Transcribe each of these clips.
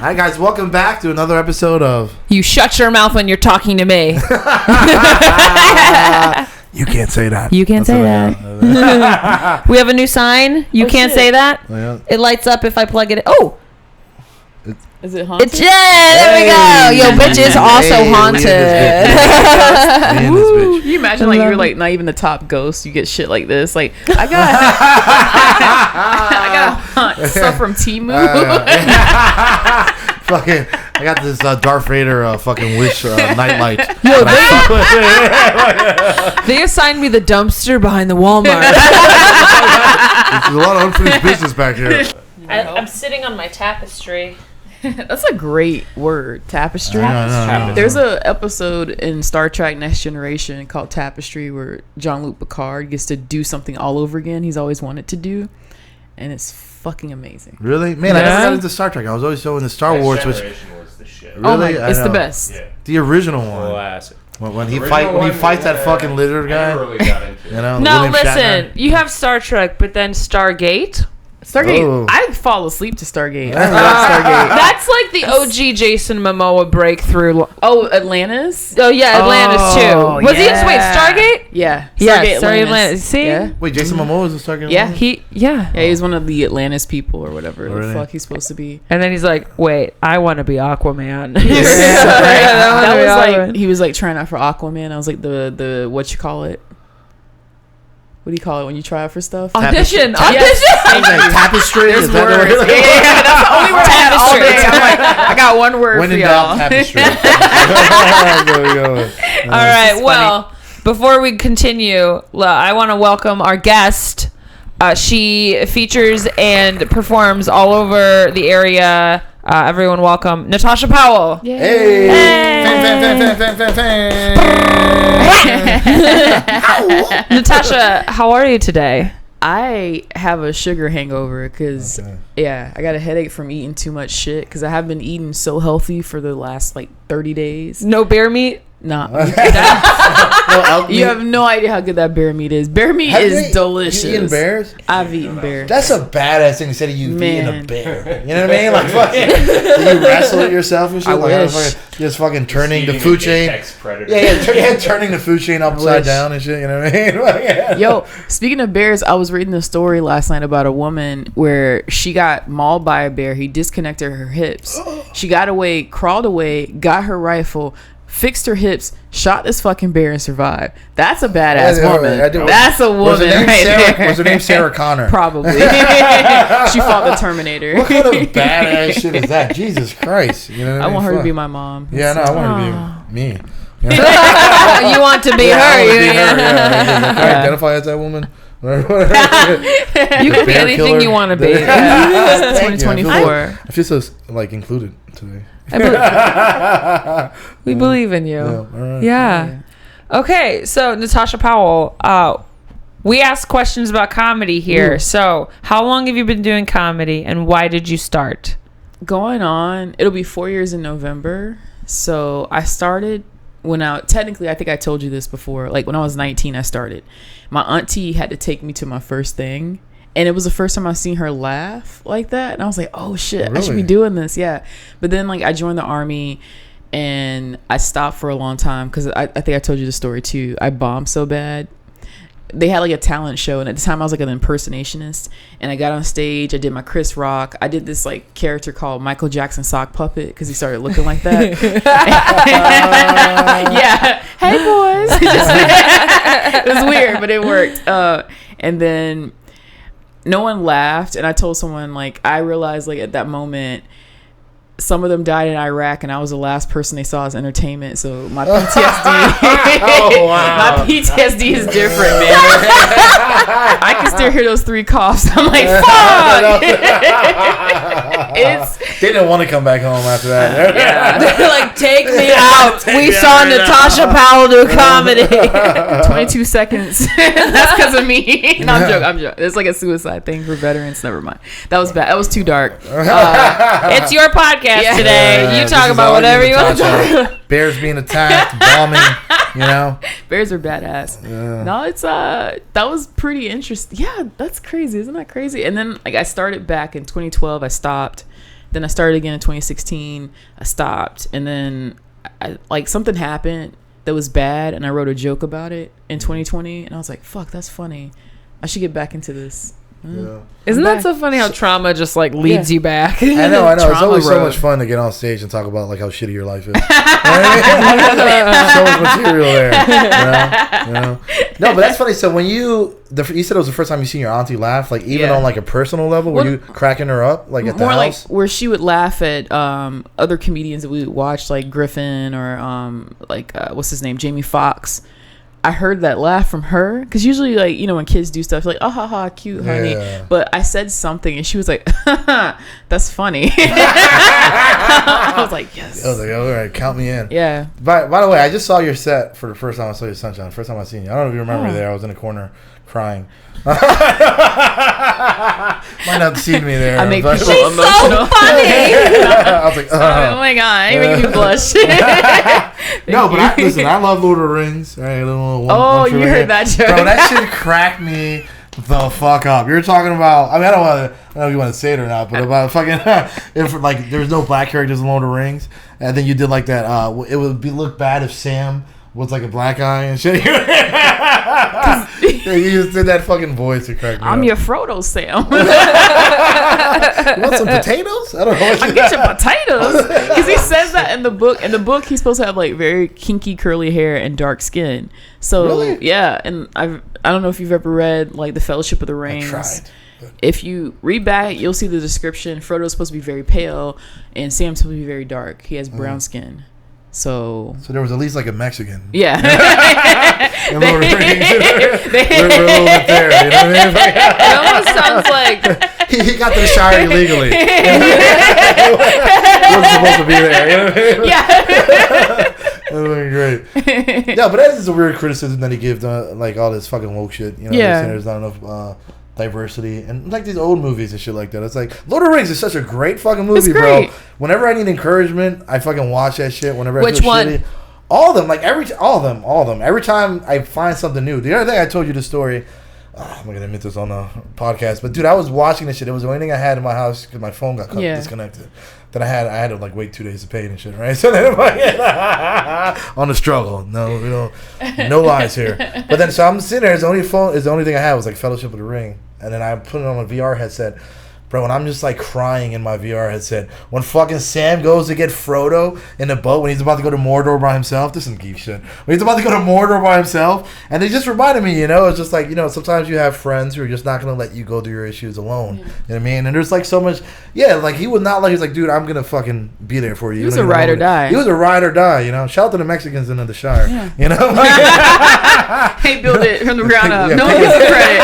Hi guys, welcome back to another episode of You Shut Your Mouth When You're Talking to Me. You can't say that. You can't say that. We have a new sign. You can't say that. Oh, yeah. It lights up if I plug it in. Oh! Is it haunted? There we go. Yo, bitch is also haunted. Woo. You imagine like you're like not even the top ghost. You get shit like this. Like I got hunt stuff from Temu. Fucking, I got this Darth Vader fucking wish nightlight. Yo, they assigned me the dumpster behind the Walmart. There's a lot of unfinished business back here. I'm sitting on my tapestry. That's a great word, tapestry. I know. There's a episode in Star Trek Next Generation called Tapestry where Jean-Luc Picard gets to do something all over again he's always wanted to do, and it's fucking amazing. Really? Man, I never got into Star Trek. I was always so into Star Wars. Next Generation was the shit. Really? Oh my, it's the best. Yeah. The original one. Classic. When he fights that fucking lizard guy. I never really got into it. You know, No, William listen. Shatner. You have Star Trek, but then Stargate. Stargate. Oh. I fall asleep to Stargate. I love Stargate. That's like the OG Jason Momoa breakthrough. Oh, Atlantis? Oh, yeah, Atlantis, Oh, too. Was he in, wait, yeah. Stargate? Yeah. Yeah, Stargate Atlantis. See? Yeah. Wait, Jason Momoa was in Stargate? Yeah. Yeah. Yeah, he's one of the Atlantis people or whatever Really? the fuck he's supposed to be. And then he's like, wait, I want to be Aquaman. That was like, he was like trying out for Aquaman. I was like the what you call it? What do you call it when you try out for stuff? Audition. Tapestry. There's Is that the words. word? Yeah, that's the only word I had all day. I'm like, I got one word When for in y'all. doubt, tapestry. There we go. All right. Well, before we continue, I want to welcome our guest. She features and performs all over the area. Everyone welcome Natasha Powell. Yay. Hey. Natasha, how are you today? I have a sugar hangover because, Okay. yeah, I got a headache from eating too much shit because I have been eating so healthy for the last, 30 days. No bear meat? Nah. No, elk You meat? have no idea how good that bear meat is. Bear meat Have is you delicious. eaten bears? I've eaten bear. That's a badass thing to say to you eating a Man. bear. You know what I mean? Like, fucking, do you wrestle it yourself and shit? I Like, wish. just fucking turning the Eating food an chain. apex predator. Yeah, turning the food chain upside wish. down and shit. You know what I mean? Like, yeah. Yo, speaking of bears, I was reading a story last night about a woman where she got mauled by a bear. He disconnected her hips. She got away, crawled away, got her rifle, fixed her hips, shot this fucking bear, and survived. That's a badass woman. That's a woman Was her name right Sarah? there. Was her name Sarah Connor? Probably. She fought the Terminator. What kind of badass shit is that? Jesus Christ! You know what I want her to Fuck. be my mom. Yeah, no, I want her to be me. You want to be I her. wanna be her, Yeah. yeah. Can I identify as that woman? You can be Bear anything killer. you want to be. Thank you. 2024. I feel so included today. We believe in you. Yeah, all right. Yeah. Okay, so Natasha Powell, we ask questions about comedy here. Ooh. So, how long have you been doing comedy, and why did you start? Going on, it'll be 4 years in November. So I started technically, I think I told you this before, like when I was 19, I started. My auntie had to take me to my first thing. And it was the first time I seen her laugh like that. And I was like, oh shit, I should Really? be doing this. Yeah. But then I joined the army and I stopped for a long time because I think I told you the story too. I bombed so bad. They had a talent show, and at the time I was an impersonationist, and I got on stage. I did my Chris Rock. I did this character called Michael Jackson sock puppet because he started looking like that. Yeah, hey boys. It was weird, but it worked. And then no one laughed, and I told someone I realized at that moment, some of them died in Iraq, and I was the last person they saw as entertainment. So my PTSD, my PTSD is different, man. I can still hear those 3 coughs. I'm like, fuck. They didn't want to come back home after that. Yeah. They're like, take me out. We saw Natasha Powell do comedy. 22 seconds. That's because of me. No, I'm joking. It's a suicide thing for veterans. Never mind. That was bad. That was too dark. It's your podcast today. You This talk is about all whatever you want to Natasha. talk about. Bears being attacked, bombing, Bears are badass. Yeah. No, it's that was pretty interesting. Yeah, that's crazy. Isn't that crazy? And then I started back in 2012. I stopped. Then I started again in 2016. I stopped, and then like something happened that was bad, and I wrote a joke about it in 2020, and I was like, fuck, that's funny. I should get back into this. Yeah. Isn't that so funny how trauma just like leads you back? I know. It's Trauma always so road. much fun to get on stage and talk about like how shitty your life is. So much material there. You know? No, but that's funny. So when you said it was the first time you seen your auntie laugh, like even on like a personal level, were you cracking her up like at the more house? like where she would laugh at other comedians that we would watch, like Griffin or what's his name, Jamie Foxx. I heard that laugh from her because usually, like, you know, when kids do stuff like, oh, ha, ha, cute, honey. Yeah. But I said something and she was like, that's funny. I was like, yes. I was like, all right, count me in. Yeah. By the way, I just saw your set for the first time I saw your Sunshine. First time I seen you. I don't know if you remember there. I was in a corner crying. Might not have seen me there. I make people She's emotional. so funny. I was like, Oh my God, you're making me blush. no, but listen, I love Lord of the Rings. Right, You heard that joke. Bro, that shit cracked me the fuck up. You're talking about, I mean, I don't know if you want to say it or not, but about fucking, if like there's no black characters in Lord of the Rings, and then you did like that, it would look bad if Sam was like a black guy and shit. You just did that fucking voice to crack me I'm up. your Frodo, Sam. You want some potatoes? I don't know. I get your potatoes. Because he says that in the book. In the book, he's supposed to have like very kinky curly hair and dark skin. So Really? yeah, and I don't know if you've ever read like the Fellowship of the Rings. I tried. If you read back, you'll see the description. Frodo's supposed to be very pale, and Sam's supposed to be very dark. He has brown skin. So there was at least like a Mexican. yeah. In Lord of the Rings. We're a little bit there. You know what I mean? It almost sounds like He got to the Shire illegally. He wasn't supposed to be there. You know what I mean? Yeah. That would be great. Yeah, but that is a weird criticism that he gives like all this fucking woke shit. You know, Yeah. there's not enough diversity and like these old movies and shit like that. It's like Lord of the Rings is such a great fucking movie, great. bro. Whenever I need encouragement, I fucking watch that shit. Whenever I Which feel one? shitty. All of them, like all of them. Every time I find something new. The other thing I told you the story. I'm not gonna admit this on the podcast, but dude, I was watching this shit. It was the only thing I had in my house because my phone got disconnected. Then I had to like wait 2 days to pay it and shit, right? So then I'm like, on the struggle. No, we don't. No lies here. But then so I'm sitting there. The only thing I had was like Fellowship of the Ring, and then I put it on a VR headset. Bro, and I'm just like crying in my VR headset when fucking Sam goes to get Frodo in the boat when he's about to go to Mordor by himself. This is some geek shit. When he's about to go to Mordor by himself, and they just reminded me, you know, it's just like, you know, sometimes you have friends who are just not gonna let you go through your issues alone. You know what I mean? And there's like so much, like he would not like. He's like, dude, I'm gonna fucking be there for you. He was a ride or die. He was a ride or die. You know, shout out to the Mexicans in the Shire. Yeah. You know, He built it from the ground up. Yeah, No one pick gets credit.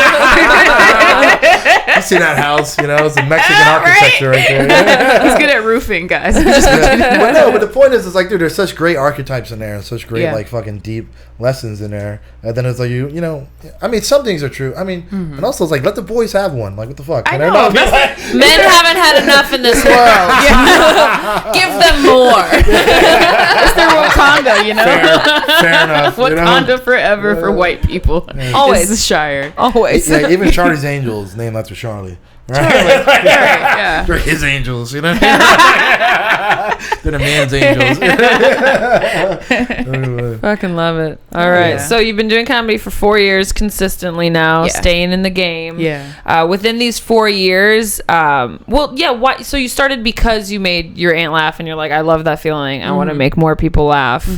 you see that house? You know, it's a Mexican architecture right there. He's good at roofing, guys. But no, but the point is, it's like, dude, there's such great archetypes in there and such great, Yeah. like, fucking deep lessons in there. And then it's like, you know, I mean, some things are true. I mean, and also it's like, let the boys have one. Like, what the fuck? I Can know. not be like, men haven't had enough in this world. Give them more. It's their Wakanda, you know? fair enough. You know? Wakanda forever for white people. Always. It's the Shire. Always. Yeah, even Charlie's Angels named after Charlie. Right? Right, yeah. They're his angels, you know? They're the man's angels. Fucking love it. All right. Yeah. So you've been doing comedy for 4 years consistently now, Yeah. staying in the game. Yeah. Within these 4 years, why? So you started because you made your aunt laugh and you're like, I love that feeling. I want to make more people laugh.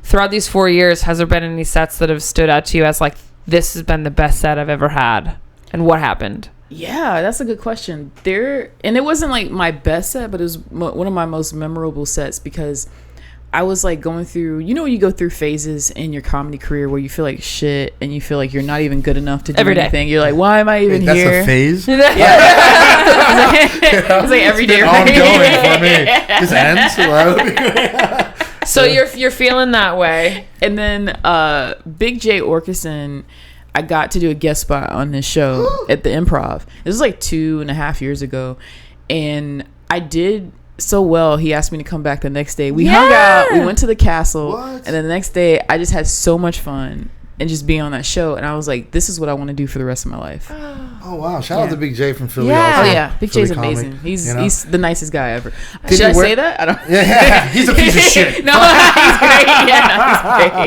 Throughout these 4 years, has there been any sets that have stood out to you as like, this has been the best set I've ever had? And what happened? Yeah, that's a good question. And it wasn't like my best set, but it was one of my most memorable sets because I was like going through, you know, you go through phases in your comedy career where you feel like shit and you feel like you're not even good enough to do Every day. anything. You're like, why am I even That's here? a phase. It's like every day. Ongoing for me. This ends. So you're feeling that way. And then Big J Orkeson, I got to do a guest spot on this show at the Improv. This was like 2.5 years ago. And I did so well, he asked me to come back the next day. We hung out. We went to the castle. What? And then the next day, I just had so much fun and just being on that show. And I was like, this is what I want to do for the rest of my life. Oh wow! Shout out to Big J from Philly. Yeah. Also. Oh yeah, Big Philly J's comic, amazing. He's you know? he's the nicest guy ever. Did Should I you wear- say that? I don't. Yeah, he's a piece of shit. No, he's great. Yeah, no,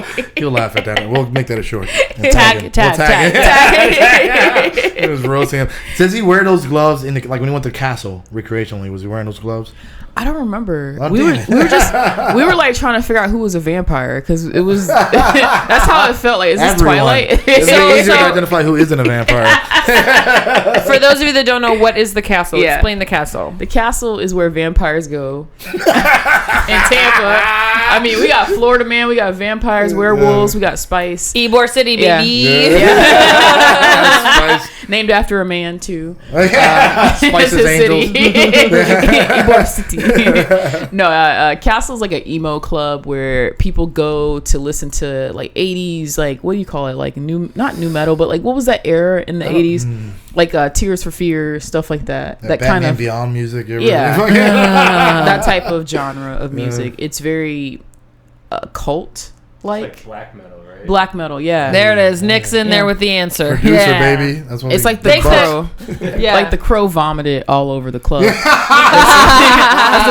he's great. He'll laugh at that. We'll make that a short. And Tag, him. tag, We'll tag, him. It was roasting him. Does he wear those gloves in the, like when he went to Castle recreationally? Was he wearing those gloves? I don't remember. Oh, we were like trying to figure out who was a vampire because it was that's how it felt like. Is this Everyone. Twilight? It's way easier to identify who isn't a vampire. For those of you that don't know, what is the castle? Yeah. Explain the castle. The castle is where vampires go in Tampa. I mean, we got Florida Man, we got vampires, werewolves, we got Spice. Ybor City, baby. Yeah. Spice. Named after a man too. Spice's It's a Angels. Ybor City. No, Castle's like an emo club where people go to listen to like 80s, like what do you call it? Like not new metal, but like what was that era in the 80s? Like Tears for Fear, stuff like that. That Batman kind of Beyond music. that type of genre of music. It's very cult like black metal, right? Black metal, yeah. There it is. Nick's in there with the answer. Producer, baby. That's what It's like the Thanks, Crow. Yeah. Like the Crow vomited all over the club. That's the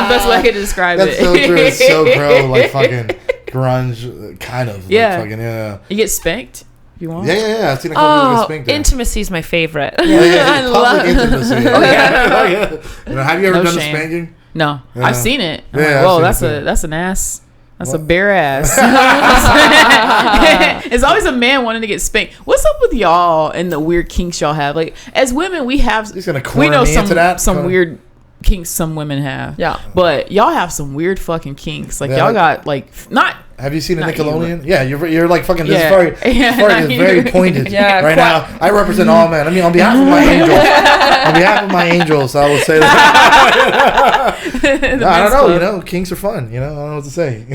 best way I could describe That's it. so true. It's so Crow, like fucking grunge, kind of. Yeah. Like fucking, yeah. You get spanked if you want. Yeah. I've seen a couple people get Oh, spanked there. intimacy is my favorite. Yeah. I Public love intimacy. Oh, yeah. You know, have you ever No done the shame. spanking? No, Yeah. I've seen it. I'm Yeah, like, I've whoa, seen it that's an ass. That's What? a bare ass. It's always a man wanting to get spanked. What's up with y'all and the weird kinks y'all have? Like as women, we have He's gonna we corner know me into that. some weird kinks some women have. Yeah. But y'all have some weird fucking kinks. Like Yeah, y'all like- got like not. Have you seen a Not you, Nickelodeon? Yeah, you're like fucking. This Yeah. is very, Yeah, very, not it's very you. pointed Yeah, right now. I represent all men. I mean, on behalf of my angels, I will say that. No, I don't know. You know, kinks are fun. You know, I don't know what to say.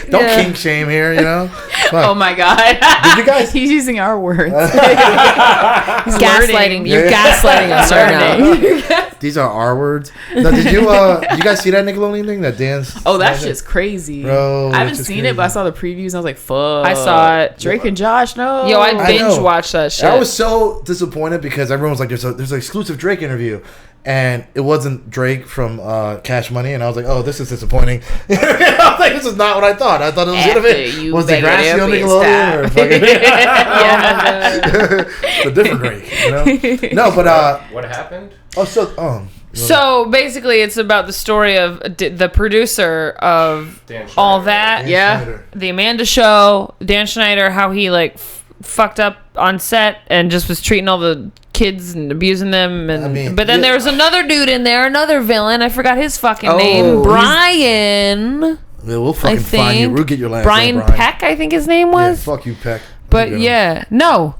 Don't kink shame here. You know. Oh my god! Did you guys? He's using our words. He's Gaslighting. learning. You're gaslighting us right now. These are our words. Now, did you guys see that Nickelodeon thing that dance? Oh, that shit's crazy. Bro, I haven't that's just seen crazy. it, but I saw the previews and I was like, fuck. I saw it. Drake and Josh, no. Yo, I know. binge watched that shit. I was so disappointed because everyone was like, "There's an exclusive Drake interview," and it wasn't Drake from Cash Money, and I was like, "Oh, this is disappointing." I was like, "This is not what I thought. I thought it was gonna After be you was beg it Degrassi up on and Nickelodeon or stop. fucking Yeah. a different Drake." You know? No, but What happened? So basically, it's about the story of the producer of Dan Schneider. all that. Dan Yeah. Schneider. The Amanda Show, Dan Schneider, how he like fucked up on set and just was treating all the kids and abusing them. And I mean, but then yeah. there was another dude in there, another villain. I forgot his fucking Oh, name. he's- Brian. Yeah, we'll I fucking find you. think We'll get your last Brian name, Brian. Peck. I think his name Yeah, was. fuck you, Peck. But You go. yeah, no,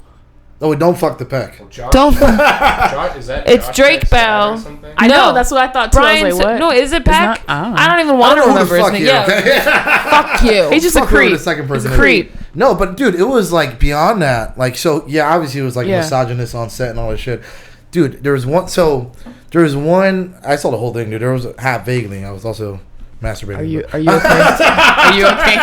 Oh, don't fuck the Peck. Well, Josh, don't. Josh, is that It's Josh Drake Peck's dad or Bell. something? I know, No. that's what I thought too. Brian. I was like, what? No, is it Peck? not- I don't know. I don't even I want don't to know who remember the his fuck name. you. Yeah, Okay? fuck you. He's just a Fuck whoever creep. the second person He's a is. creep. No, but dude, it was like beyond that. Like, so yeah, obviously it was like Yeah. misogynist on set and all that shit. Dude, there was one. I saw the whole thing, dude. There was half vaguely. I was also masturbating. Are you but- okay? Are you okay?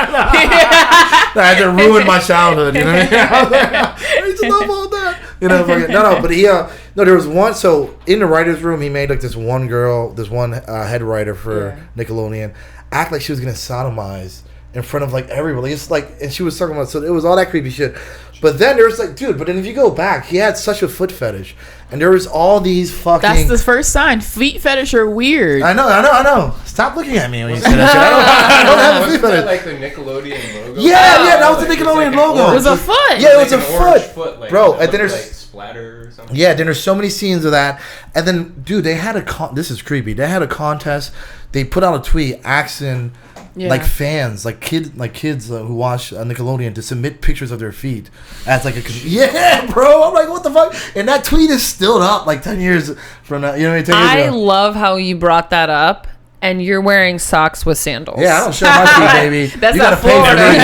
I had to ruin my childhood. You know what I mean? I was like, I used to love all that. You know, fucking, no. But he, no, there was one. So in the writers' room, he made like this one girl, this one head writer for Nickelodeon, act like she was gonna sodomize in front of like everybody. It's like, and she was talking about. So it was all that creepy shit. But then there's like, dude. But then if you go back, he had such a foot fetish, and there was all these fucking. That's the first sign. Feet fetish are weird. I know. Stop looking at me when you say that shit. I don't have a feet Wasn't that fetish. like the Nickelodeon logo? Yeah, that was the Like, Nickelodeon it's like logo. an It was a foot. Yeah, it was like a an orange foot. like, Bro, that and then looked there's- like splatter or something. Yeah, then there's so many scenes of that, and then dude, they had this is creepy. They had a contest. They put out a tweet asking like fans, like kids who watch Nickelodeon to submit pictures of their feet as like yeah, bro. I'm like, what the fuck? And that tweet is still up like 10 years from now. You know what I mean? 10 years I ago. love how you brought that up. and you're wearing socks with sandals. Yeah, I don't show my feet, baby. That's you not gotta pay for Florida. these. You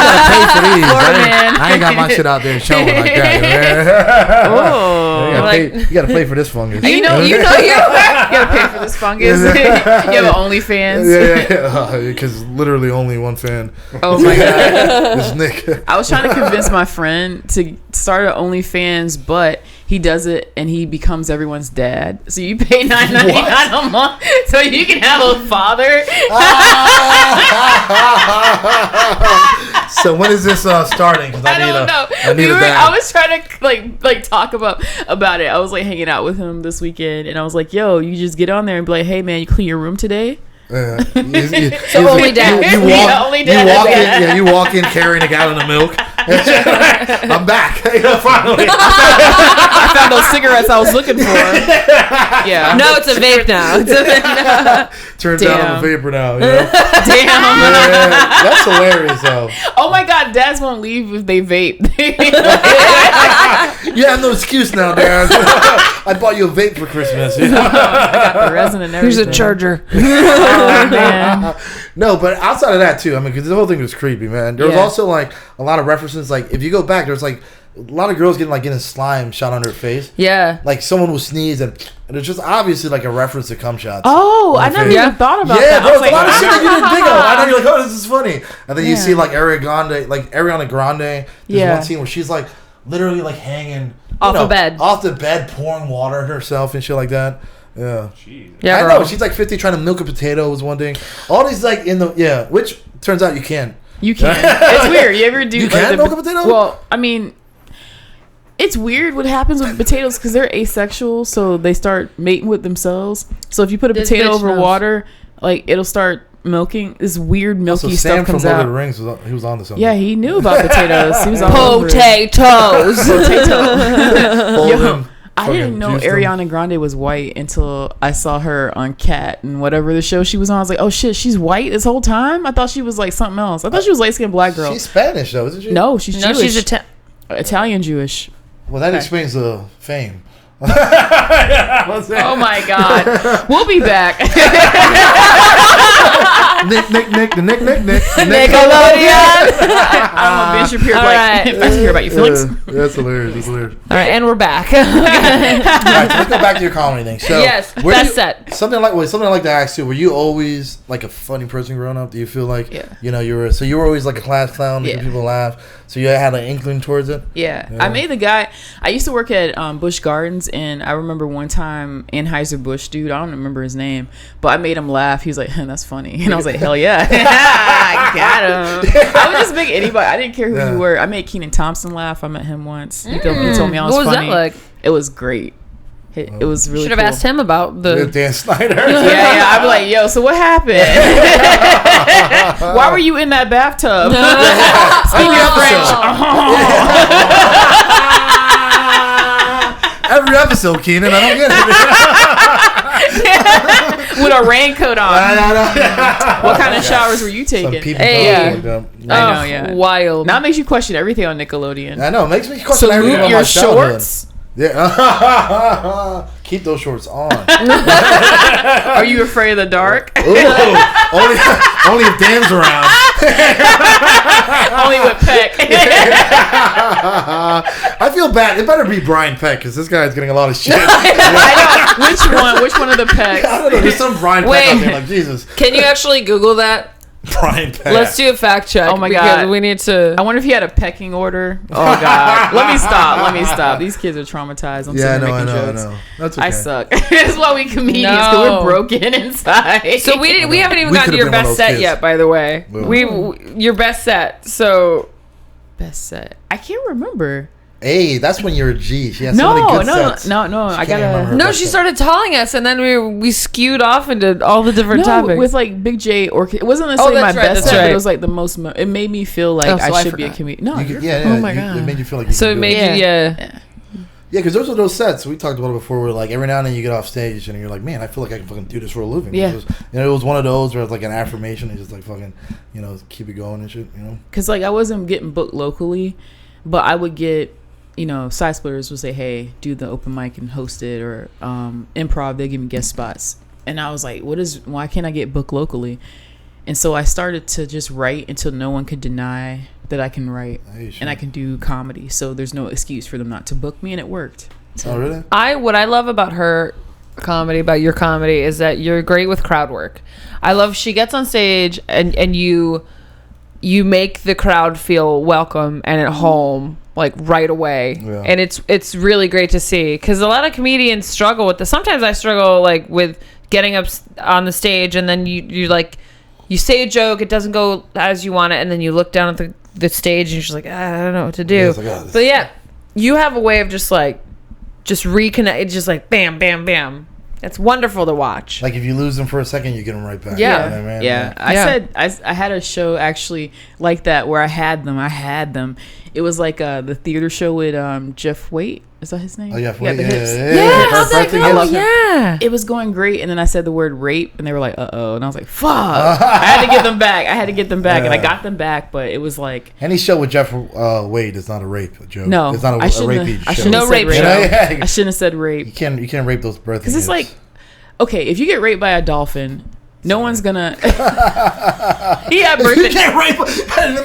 gotta pay for these. Florida man. I ain't got my shit out there showing like that. Oh. You gotta pay for this fungus. You know you gotta pay for this fungus. You have OnlyFans. Yeah, because literally only one fan. Oh my god. It's Nick. I was trying to convince my friend to start an OnlyFans, but he does it and he becomes everyone's dad. So you pay $9.99 a month so you can have a father. So when is this starting? Because I don't know. I need a dad. I was trying to like talk about it. I was like hanging out with him this weekend, and I was like, "Yo, you just get on there and be like, hey man, you clean your room today?" So only dad. You walk in carrying a gallon of milk. I'm back. Finally. I found those cigarettes I was looking for. Yeah. No, it's a vape now. Turns out I'm a vapor now. You know? Damn. Yeah, that's hilarious though. Oh my god, dads won't leave if they vape. You have no excuse now, Dad. I bought you a vape for Christmas. You know? I got the resin and everything. Here's a charger. Oh, man. No, but outside of that too, I mean, because the whole thing was creepy, man. There was also like a lot of references. Like if you go back, there's like a lot of girls getting slime shot on their face. Yeah. Like someone will sneeze and it's just obviously like a reference to cum shots. Oh, I never even thought about that. Yeah, there was like, a lot of shit that you didn't think of. I know you're like, oh, this is funny. And then you see like Ariana Grande. There's one scene where she's like literally like hanging off the bed, pouring water on herself and shit like that. Yeah. Jeez. Yeah, I know. She's like 50 trying to milk a potato was one thing. All these like which turns out you can. You can. It's weird. You ever do? You can milk a potato? Well, I mean, it's weird what happens with potatoes because they're asexual, so they start mating with themselves. So if you put a potato over water, like it'll start milking. This weird milky stuff comes out. Sam from Lord of the Rings he was on to something. Yeah, he knew about potatoes. He was all potatoes. Yo, I didn't know Ariana Grande was white until I saw her on Cat and whatever the show she was on. I was like, oh shit, she's white this whole time? I thought she was like something else. I thought she was light-skinned black girl. She's Spanish though, isn't she? No, she's Jewish. No, she's Italian Jewish. Well, that explains the fame. Oh my god. We'll be back. Nick. Nickelodeon. I don't want Ben Shapiro to hear about your feelings. That's hilarious. All right, and we're back. All right, so let's go back to your comedy thing. So, yes, best set. Something I like to ask you. Were you always like a funny person growing up? Do you feel like you were always like a class clown, making people laugh? So you had an inkling towards it? Yeah. I made the guy. I used to work at Busch Gardens, and I remember one time Anheuser-Busch dude, I don't remember his name, but I made him laugh. He was like, that's funny. And I was like, hell yeah. I got him. I would just make anybody. I didn't care who you were. I made Kenan Thompson laugh. I met him once. He told me I was funny. What was that like? It was great. It was really Should have asked him about the Dan Schneider. Yeah. I'd be like, yo, so what happened? Why were you in that bathtub? Speaking of French. Every episode, Keenan. I don't get it. With a raincoat on. What kind of showers were you taking? I know, yeah. Wild. Now it makes you question everything on Nickelodeon. I know. It makes me question everything about your my childhood. shorts. Yeah. Keep those shorts on. Are you afraid of the dark? Ooh, only if Dan's around. Only with Peck. I feel bad. It better be Brian Peck because this guy's getting a lot of shit. I know. Which one? Which one of the Pecks? I don't know. There's some Brian Peck out there. Like Jesus. Can you actually Google that? Brian Peck. Let's do a fact check. Oh my god, we need to. I wonder if he had a pecking order. Oh god, let me stop. These kids are traumatized. I'm I know. That's okay. I suck. That's why we comedians, because we're broken inside. So we haven't even gotten to your best set yet. By the way, your best set. So best set. I can't remember. Hey, that's when you're a G. She has so many good sets. No. I gotta. No, she started telling us, and then we skewed off into all the different topics with like Big J or it wasn't necessarily my best set, but it was like the most. It made me feel like I should be a comedian. No, oh my god, it made you feel like. So it made you, yeah, because those are those sets we talked about it before. Where like every now and then you get off stage and you're like, man, I feel like I can fucking do this for a living. Yeah, it was one of those where it's like an affirmation. It's just like fucking, keep it going and shit. Because like I wasn't getting booked locally, but I would get. Side splitters will say, hey, do the open mic and host it, or improv, they give me guest spots. And I was like, why can't I get booked locally? And so I started to just write until no one could deny that I can write and I can do comedy. So there's no excuse for them not to book me, and it worked. So, oh, really? What I love about her comedy, about your comedy, is that you're great with crowd work. I love she gets on stage and you make the crowd feel welcome and at home like right away. Yeah. And it's really great to see, because a lot of comedians struggle with this. Sometimes I struggle like with getting up on the stage and then you like you say a joke, it doesn't go as you want it, and then you look down at the stage and you're just like, I don't know what to do. But yeah, you have a way of just reconnect. It's just like bam, bam, bam. It's wonderful to watch. Like if you lose them for a second, you get them right back. Yeah, you know what I mean? yeah. I said I had a show actually like that where I had them. It was like the theater show with Jeff Waite. Is that his name? Oh yeah, the hips. Yeah, how's that going? Yeah, it was going great, and then I said the word rape, and they were like, "Uh-oh," and I was like, "Fuck!" I had to get them back. And I got them back, but it was like any show with Jeff Waite is not a rape joke. No, it's not a rapey show. I shouldn't have said rape. I shouldn't have said rape. You can't rape those birthdays. Because it's like, okay, if you get raped by a dolphin, no one's gonna. He had birthday. You can't rape.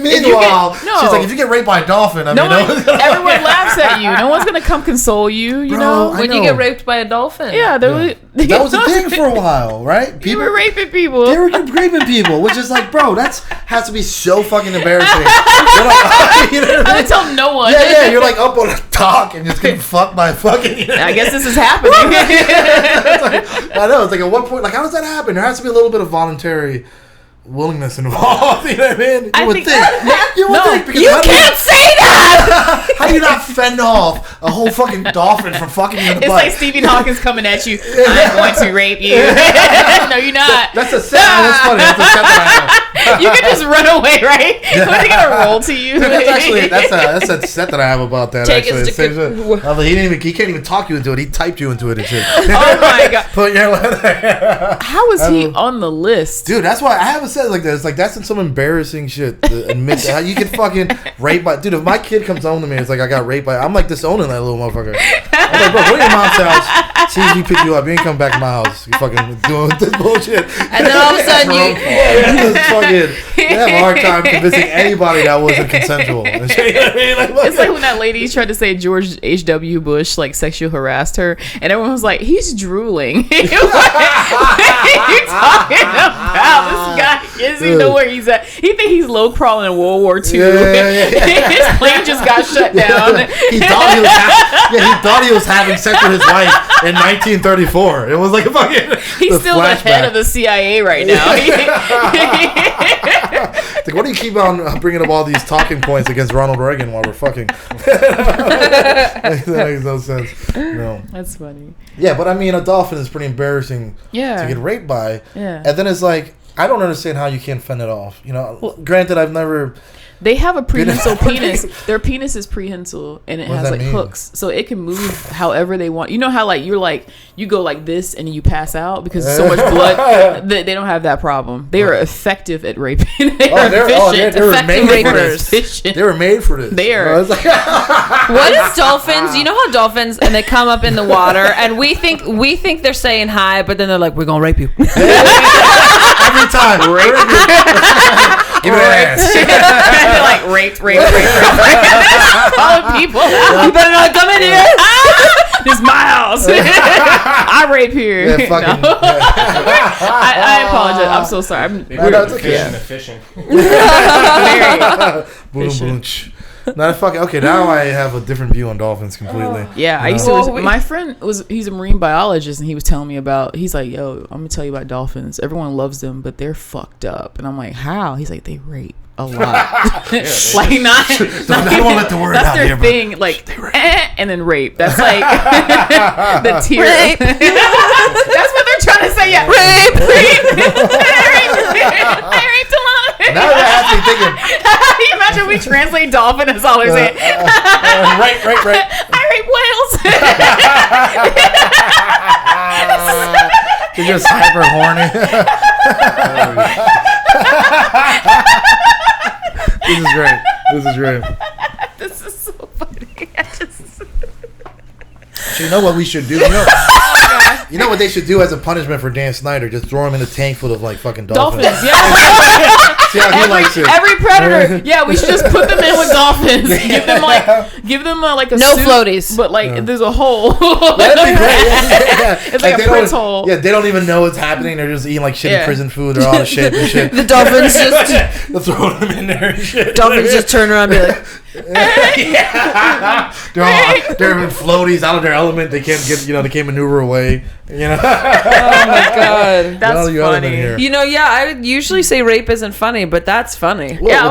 Meanwhile, she's like, if you get raped by a dolphin, everyone laughs at you. No one's gonna come console you. You know when you get raped by a dolphin. Yeah, that was a thing for a while, right? People were raping people. They were raping people, which is like, bro, that has to be so fucking embarrassing. I would tell no one. Yeah, you're like up on a dock and just getting fucked by fucking. I guess this is happening. I know. It's like at what point? Like, how does that happen? There has to be a little bit of voluntary willingness involved. You know what I mean? You would think. Because you can't say that. How do you not fend off a whole fucking dolphin from fucking you in the butt? It's like Stephen Hawking's coming at you. I'm going to rape you. No, you're not. That's a set. That's funny. That's a set that I have. You can just run away, right? When they gonna roll to you. That's a set that I have about that. He can't even talk you into it. He typed you into it and shit. Oh my god! Put your letter. How is he on the list, dude? That's why I haven't said it like that. It's like that's some embarrassing shit to admit how you get fucking raped by. Dude, if my kid comes home to me, it's like I got raped by. I'm like disowning that little motherfucker. I'm like, bro, go to your mom's house. See if he pick you up. You ain't come back to my house. You fucking doing this bullshit. And then all of a sudden you have a hard time convincing anybody that wasn't consensual. It's like when that lady tried to say George H.W. Bush like sexually harassed her, and everyone was like, "He's drooling." What are you talking about? This guy doesn't even know where he's at. He think he's low crawling in World War II. His plane just got shut down. He thought he was having sex with his wife in 1934. It was like a fucking. He's still the head of the CIA right now. Like, why do you keep on bringing up all these talking points against Ronald Reagan while we're fucking? That makes no sense. No. That's funny. Yeah, but I mean, a dolphin is pretty embarrassing to get raped by. Yeah. And then it's like, I don't understand how you can't fend it off. You know, granted, I've never... They have a prehensile penis. Their penis is prehensile, and it has like hooks, so it can move however they want. You know how like you go like this and you pass out because there's so much blood. They don't have that problem. They are effective at raping. They are efficient. They were made for this. They were made for this. They are. What is dolphins? You know how dolphins and they come up in the water and we think they're saying hi, but then they're like, we're gonna rape you. Every time. Give me that ass. They're like rape. Calling people out. You better not come in here. This is my house. I rape here. Yeah, fucking, no. I apologize. I'm so sorry. Efficient. Very. Not fucking okay. Now I have a different view on dolphins completely. Yeah, I used to. My friend he's a marine biologist, and he was telling me about. He's like, "Yo, I'm gonna tell you about dolphins. Everyone loves them, but they're fucked up." And I'm like, "How?" He's like, "They rape a lot. Like not. I don't want to let the word out here. That's their thing. Like, and then rape. That's like the tier. Rape. That's what they're trying to say. Yeah, rape. I raped a lot. Now I have to be thinking. Can you imagine we translate dolphin as all they're saying? Right. I rape whales. You're just hyper horny. This is great. This is so funny. So you know what we should do? You know what they should do as a punishment for Dan Schneider? Just throw him in a tank full of like fucking dolphins. Yeah. See how he likes it. Every predator. Yeah, we should just put them in with dolphins. Give them like a no suit, floaties, but like there's a hole. That'd be great. Yeah. It's like a Prince hole. Yeah, they don't even know what's happening. They're just eating like shitty prison food. They're all the shit and shit. The dolphins just They'll throw them in there and shit. Dolphins just turn around and be like, yeah. They're in floaties out of their element. They can't get, they can't maneuver away. Oh my god, that's funny. I would usually say rape isn't funny, but that's funny. Well, yeah, I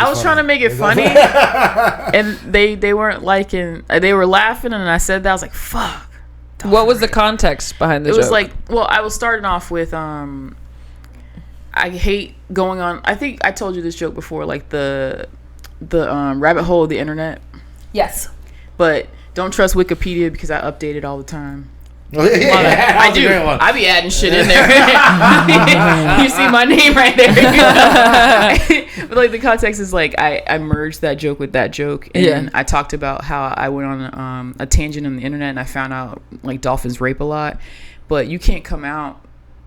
was trying to make it funny, and they weren't liking. They were laughing, and I said that I was like, "Fuck." What was the context behind the joke? It was like, I was starting off with I hate going on. I think I told you this joke before, like the rabbit hole of the internet. Yes, but don't trust Wikipedia because I update it all the time. I do. I be adding shit in there. You see my name right there. But like the context is like I merged that joke with that joke, and I talked about how I went on a tangent on the internet and I found out like dolphins rape a lot, but you can't come out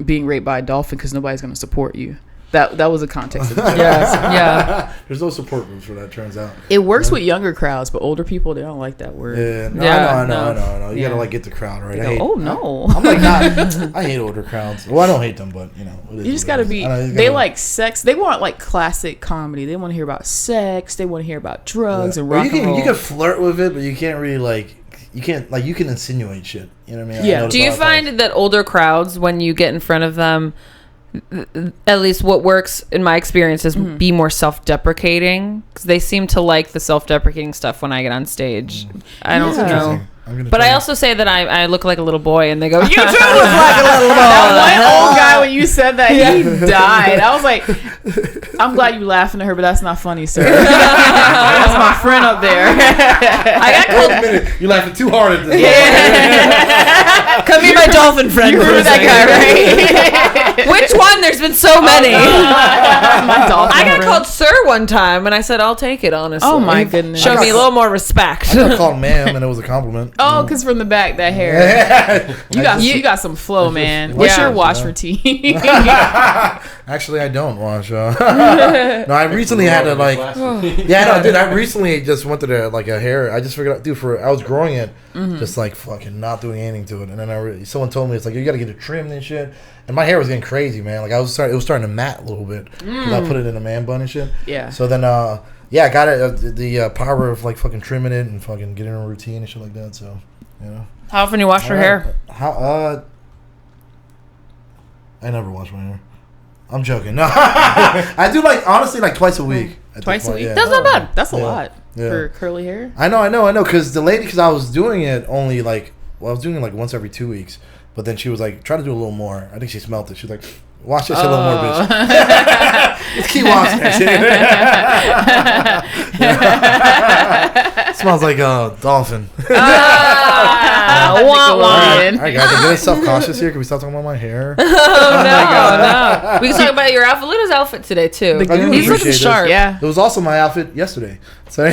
being raped by a dolphin because nobody's going to support you. That was the context of the joke. Yeah. There's no support groups for that, turns out. It works with younger crowds, but older people, they don't like that word. I know. You gotta like get the crowd right. No. I'm like, I hate older crowds. Well, I don't hate them, but you just gotta be. They like sex. They want like classic comedy. They want to hear about sex. They want to hear about drugs and rock and roll. You can flirt with it, but you can't really like. You can't you can insinuate shit. You know what I mean? Yeah. Do you find that older crowds, when you get in front of them, at least what works in my experience is be more self-deprecating, because they seem to like the self-deprecating stuff when I get on stage. I don't know. But I also say that I look like a little boy, and they go, "You too look like a little boy." That one old guy, when you said that, he died. I was like, "I'm glad you laughing at her, but that's not funny, sir." That's my friend up there. I got called. Wait a minute, you're laughing too hard at this. Yeah. Come be my dolphin friend. You remember that guy, right? Which one? There's been so many. My dolphin I got friend. called sir one time, and I said, "I'll take it." Honestly. Oh my goodness. Show me a little more respect. I got called ma'am, and it was a compliment. Oh, because from the back, that hair. You got some flow, man. What's your wash routine? Actually, I don't wash. No, I recently had to like. I recently just went to a hair. I just figured out, I was growing it, just like fucking not doing anything to it, and then someone told me it's like you got to get it trimmed and shit, and my hair was getting crazy, man. Like it was starting to mat a little bit because I put it in a man bun and shit. Yeah. So then, I got it. The power of like fucking trimming it and fucking getting a routine and shit like that. So. How often you wash your hair? I never wash my hair. I'm joking. No, I do honestly twice a week. Twice a week? Yeah. That's not bad. That's a lot for curly hair. I know. Because I was doing it only I was doing it once every 2 weeks. But then she was like, try to do a little more. I think she smelled it. She was like, wash that shit a little more, bitch. Just keep washing that shit. Smells like a dolphin. All right, guys, I'm getting self-conscious here. Can we stop talking about my hair? No. We can talk about your outfit. Look at his outfit today, too. He's looking sharp. Yeah. It was also my outfit yesterday. So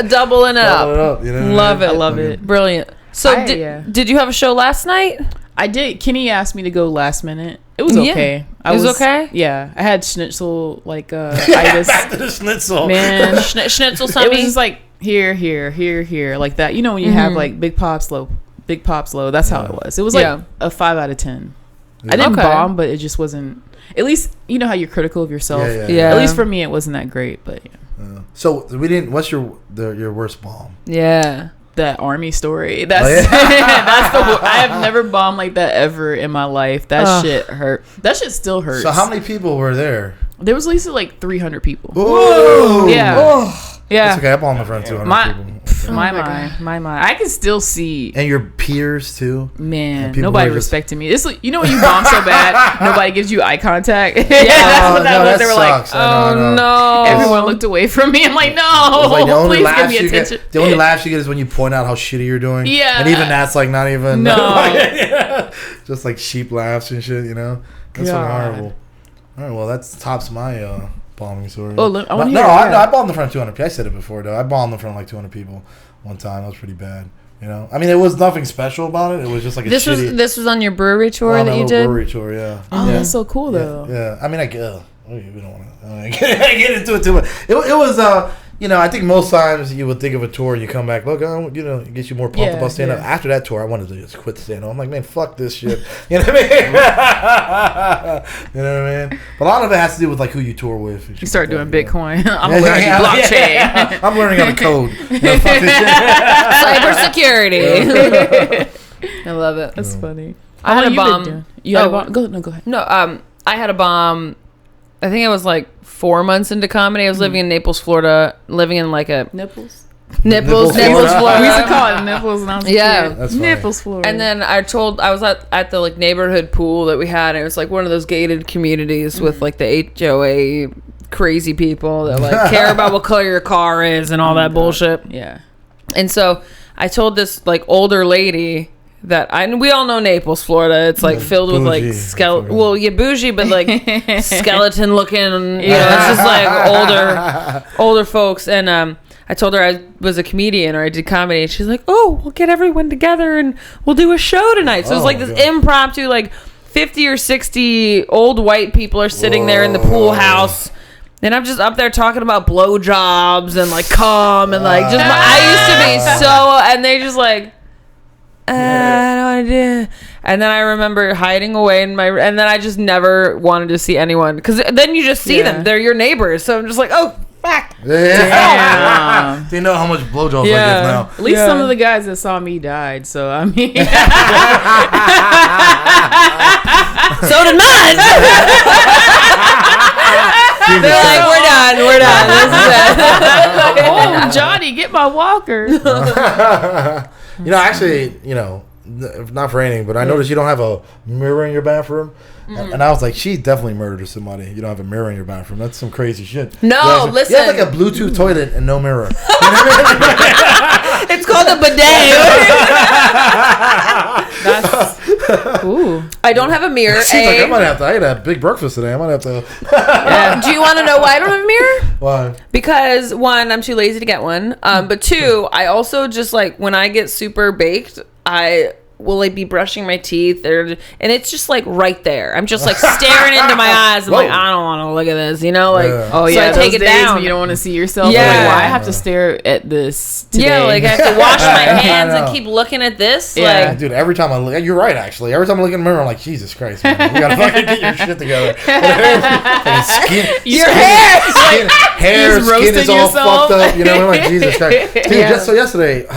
doubling it up. Love it. I love it. Brilliant. So did you have a show last night? I did. Kenny asked me to go last minute. It was okay. It was okay? Yeah. I had schnitzel itis. Back to the schnitzel. Man. Schnitzel It tummy? was just like here, like that. You know when you have like big pops low. That's how it was. It was like a 5 out of 10. I didn't bomb, but it just wasn't. At least you know how you're critical of yourself. Yeah. At least for me, it wasn't that great. But so we didn't. What's your worst bomb? Yeah. That army story. That's that's the. I have never bombed like that ever in my life. That shit hurt. That shit still hurts. So how many people were there? There was at least 300 people. Whoa! Yeah. Oh. Yeah. It's okay. I bombed in front of 200 people. My. I can still see. And your peers too. Man, nobody respected me. It's when you bomb so bad, nobody gives you eye contact. That's what that was. They were sucks. like, no. Everyone looked away from me. I'm like, no, please give me attention. The only laughs you get is when you point out how shitty you're doing. Yeah. And even that's not even. No. Just sheep laughs and shit, That's fucking horrible. All right, well, that tops my bombing story. Oh, I want to hear I bombed in front of 200 people. I said it before, though. I bombed in front of 200 people one time. That was pretty bad. You know, I mean, it was nothing special about it. It was just like this was on your brewery tour that you did. Brewery tour, yeah. Oh, that's so cool though. Yeah. I mean, we don't want to get into it too much. It was you know, I think most times you would think of a tour and you come back, look, you know, it gets you more pumped about stand up. After that tour, I wanted to just quit stand up. I'm like, man, fuck this shit. You know what I mean? You know what I mean? But a lot of it has to do with like who you tour with. You start doing Bitcoin. I'm learning blockchain. Yeah. I'm learning how to code. You know, fuck this shit. Cybersecurity. I love it. That's funny. I had a bomb. You had a bomb? Go ahead. No, I had a bomb. I think it was like 4 months into comedy. I was living in Naples, Florida, living in like a Nipples, Florida. We used to call it nipples when I was a kid. That's Nipples, Florida. And then I was at the like neighborhood pool that we had. And it was like one of those gated communities with like the HOA crazy people that like care about what color your car is and all that bullshit. Yeah. And so I told this like older lady that we all know Naples, Florida. It's like filled with like skeleton. Well, yeah, bougie, but like skeleton looking. You know, it's just like older folks. And I told her I was a comedian or I did comedy. And she's like, "Oh, we'll get everyone together and we'll do a show tonight." So it was like this impromptu, like 50 or 60 old white people are sitting there in the pool house. And I'm just up there talking about blowjobs and like cum and like just. I used to be so, and they just like. I don't want to do. And then I remember hiding away and then I just never wanted to see anyone because then you just see them. They're your neighbors. So I'm just like, oh, fuck. Yeah. They know how much blowjobs I give now. At least some of the guys that saw me died. So I mean, so did mine. They're like, we're done. This is it. Oh, Johnny, get my walker. You know, actually, you know, not for anything, but I noticed you don't have a mirror in your bathroom. And I was like, she definitely murdered somebody. You don't have a mirror in your bathroom. That's some crazy shit. No, listen. You have like a Bluetooth toilet and no mirror. It's called a bidet. Ooh. I don't have a mirror. She's like, I had a big breakfast today. I might have to. Do you want to know why I don't have a mirror? Why? Because one, I'm too lazy to get one. But two, I also just like when I get super baked, I will like be brushing my teeth and it's just like right there. I'm just like staring into my eyes. I'm like, I don't want to look at this, you know, like oh yeah, so I take it down. When you don't want to see yourself. Yeah, like, why I have to stare at this today? Yeah, like I have to wash my hands and keep looking at this. Yeah, like, dude. Every time I look, you're right. Actually, every time I look in the mirror, I'm like, Jesus Christ, man, you gotta fucking get your shit together. Your hair, skin is all fucked up. You know, I'm like, Jesus Christ. Dude, so yesterday,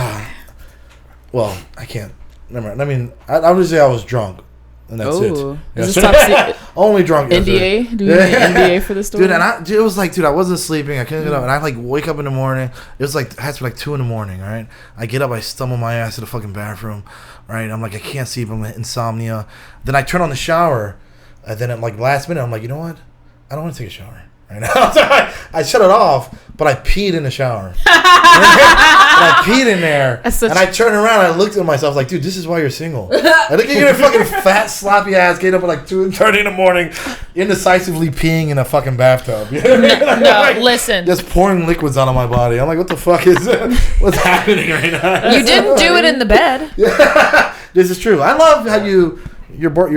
well, I can't. Never mind. I mean, I would say I was drunk, and that's it. Is this top secret? Only drunk. NDA? Do we need an NDA for the story? Dude, and it was like, dude, I wasn't sleeping. I couldn't get up, and I like wake up in the morning. It was like it has to be like 2 a.m. Right? I get up, I stumble my ass to the fucking bathroom. Right? I'm like, I can't sleep. I'm insomnia. Then I turn on the shower, and then at like last minute, I'm like, you know what? I don't want to take a shower right now. So I shut it off, but I peed in the shower. I peed in there, and I turned around and I looked at myself like, dude, this is why you're single. I think you're a fucking fat, sloppy ass, getting up at like 2:30 in the morning, indecisively peeing in a fucking bathtub. You know what I mean? No, like, listen. Just pouring liquids out of my body. I'm like, what the fuck is that? What's happening right now? You didn't do it in the bed. Yeah, this is true. I love how your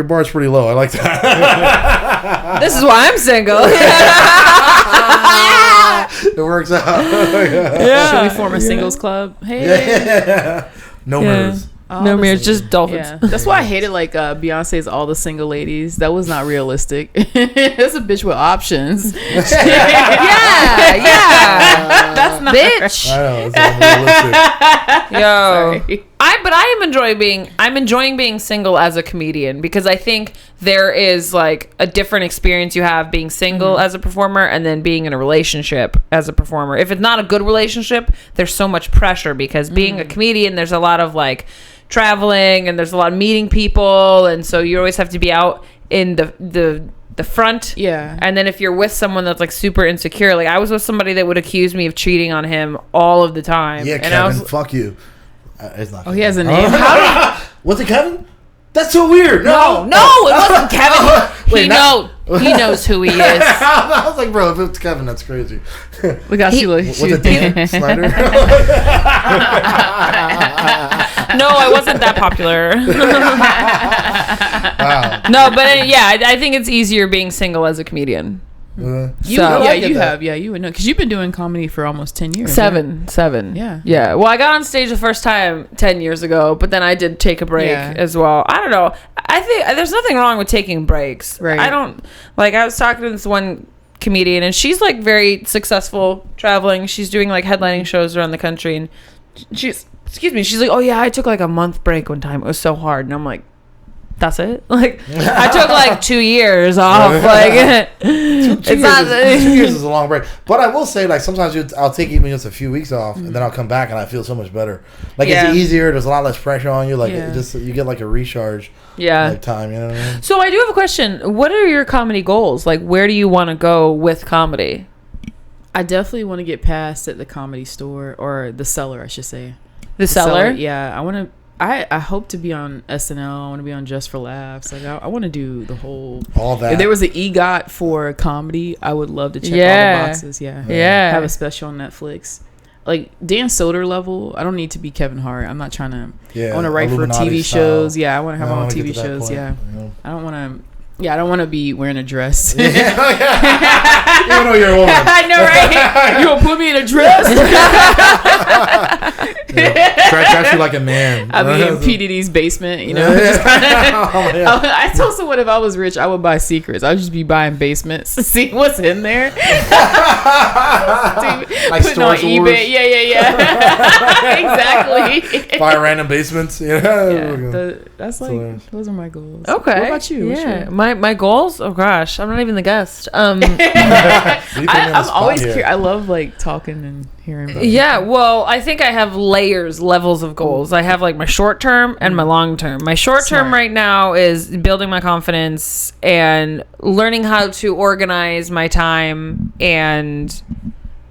bar's pretty low. I like that. This is why I'm single. It works out. Yeah. Should we form a singles club? Hey. Yeah. No mirrors. No mirrors, just dolphins. Yeah. That's why I hated like Beyonce's All the Single Ladies. That was not realistic. It's a bitch with options. yeah. That's not bitch. I know, it's unrealistic. Yo. I'm enjoying being single as a comedian because I think there is like a different experience you have being single as a performer and then being in a relationship as a performer. If it's not a good relationship, there's so much pressure because being a comedian, there's a lot of like traveling and there's a lot of meeting people, and so you always have to be out in the front. Yeah. And then if you're with someone that's like super insecure, like I was with somebody that would accuse me of cheating on him all of the time. Yeah, and Kevin, fuck you. It's not. Oh, he has a name. Was it Kevin? That's so weird. No, it wasn't Kevin. He knows who he is. I was like, bro, if it's Kevin, that's crazy. We got you. What's it, Dan Schneider? No, I wasn't that popular. Wow. No, but I think it's easier being single as a comedian. You would know because you've been doing comedy for almost 10 years. Seven. Yeah. Well, I got on stage the first time 10 years ago, but then I did take a break as well. I don't know. I think there's nothing wrong with taking breaks. Right. I don't like. I was talking to this one comedian, and she's like very successful traveling. She's doing like headlining shows around the country, and she's like, oh yeah, I took like a month break one time. It was so hard, and I'm like, that's it. Like I took like 2 years off. Like two years is a long break. But I will say, like sometimes I'll take even just a few weeks off, and then I'll come back and I feel so much better. Like it's easier. There's a lot less pressure on you. Like it just you get like a recharge. Like time. You know what I mean? So I do have a question. What are your comedy goals? Like where do you want to go with comedy? I definitely want to get past at the Comedy Store or the Cellar, I should say. The Cellar? Yeah, I want to. I hope to be on SNL. I want to be on Just for Laughs. Like I want to do the whole. All that. If there was an EGOT for comedy, I would love to check all the boxes. Yeah. Have a special on Netflix. Like Dan Soder level. I don't need to be Kevin Hart. I'm not trying to. I want to write for TV shows. Yeah, I want to have my own TV shows. Yeah. I don't want to. Yeah, I don't want to be wearing a dress. Even though you're a woman. I know, right? You gonna put me in a dress? Dress you like a man. I'll be in P. Diddy's basement, you know. I told someone if I was rich, I would buy secrets. I'd just be buying basements to see what's in there. Like putting on eBay. Yeah. Exactly. Buy random basements. That's like those are my goals. Okay. What about you? Yeah. My goals? Oh gosh, I'm not even the guest. I'm always curious. I love like talking and hearing about it. Well, I think I have levels of goals. I have like my short term and my long term. My short term right now is building my confidence and learning how to organize my time and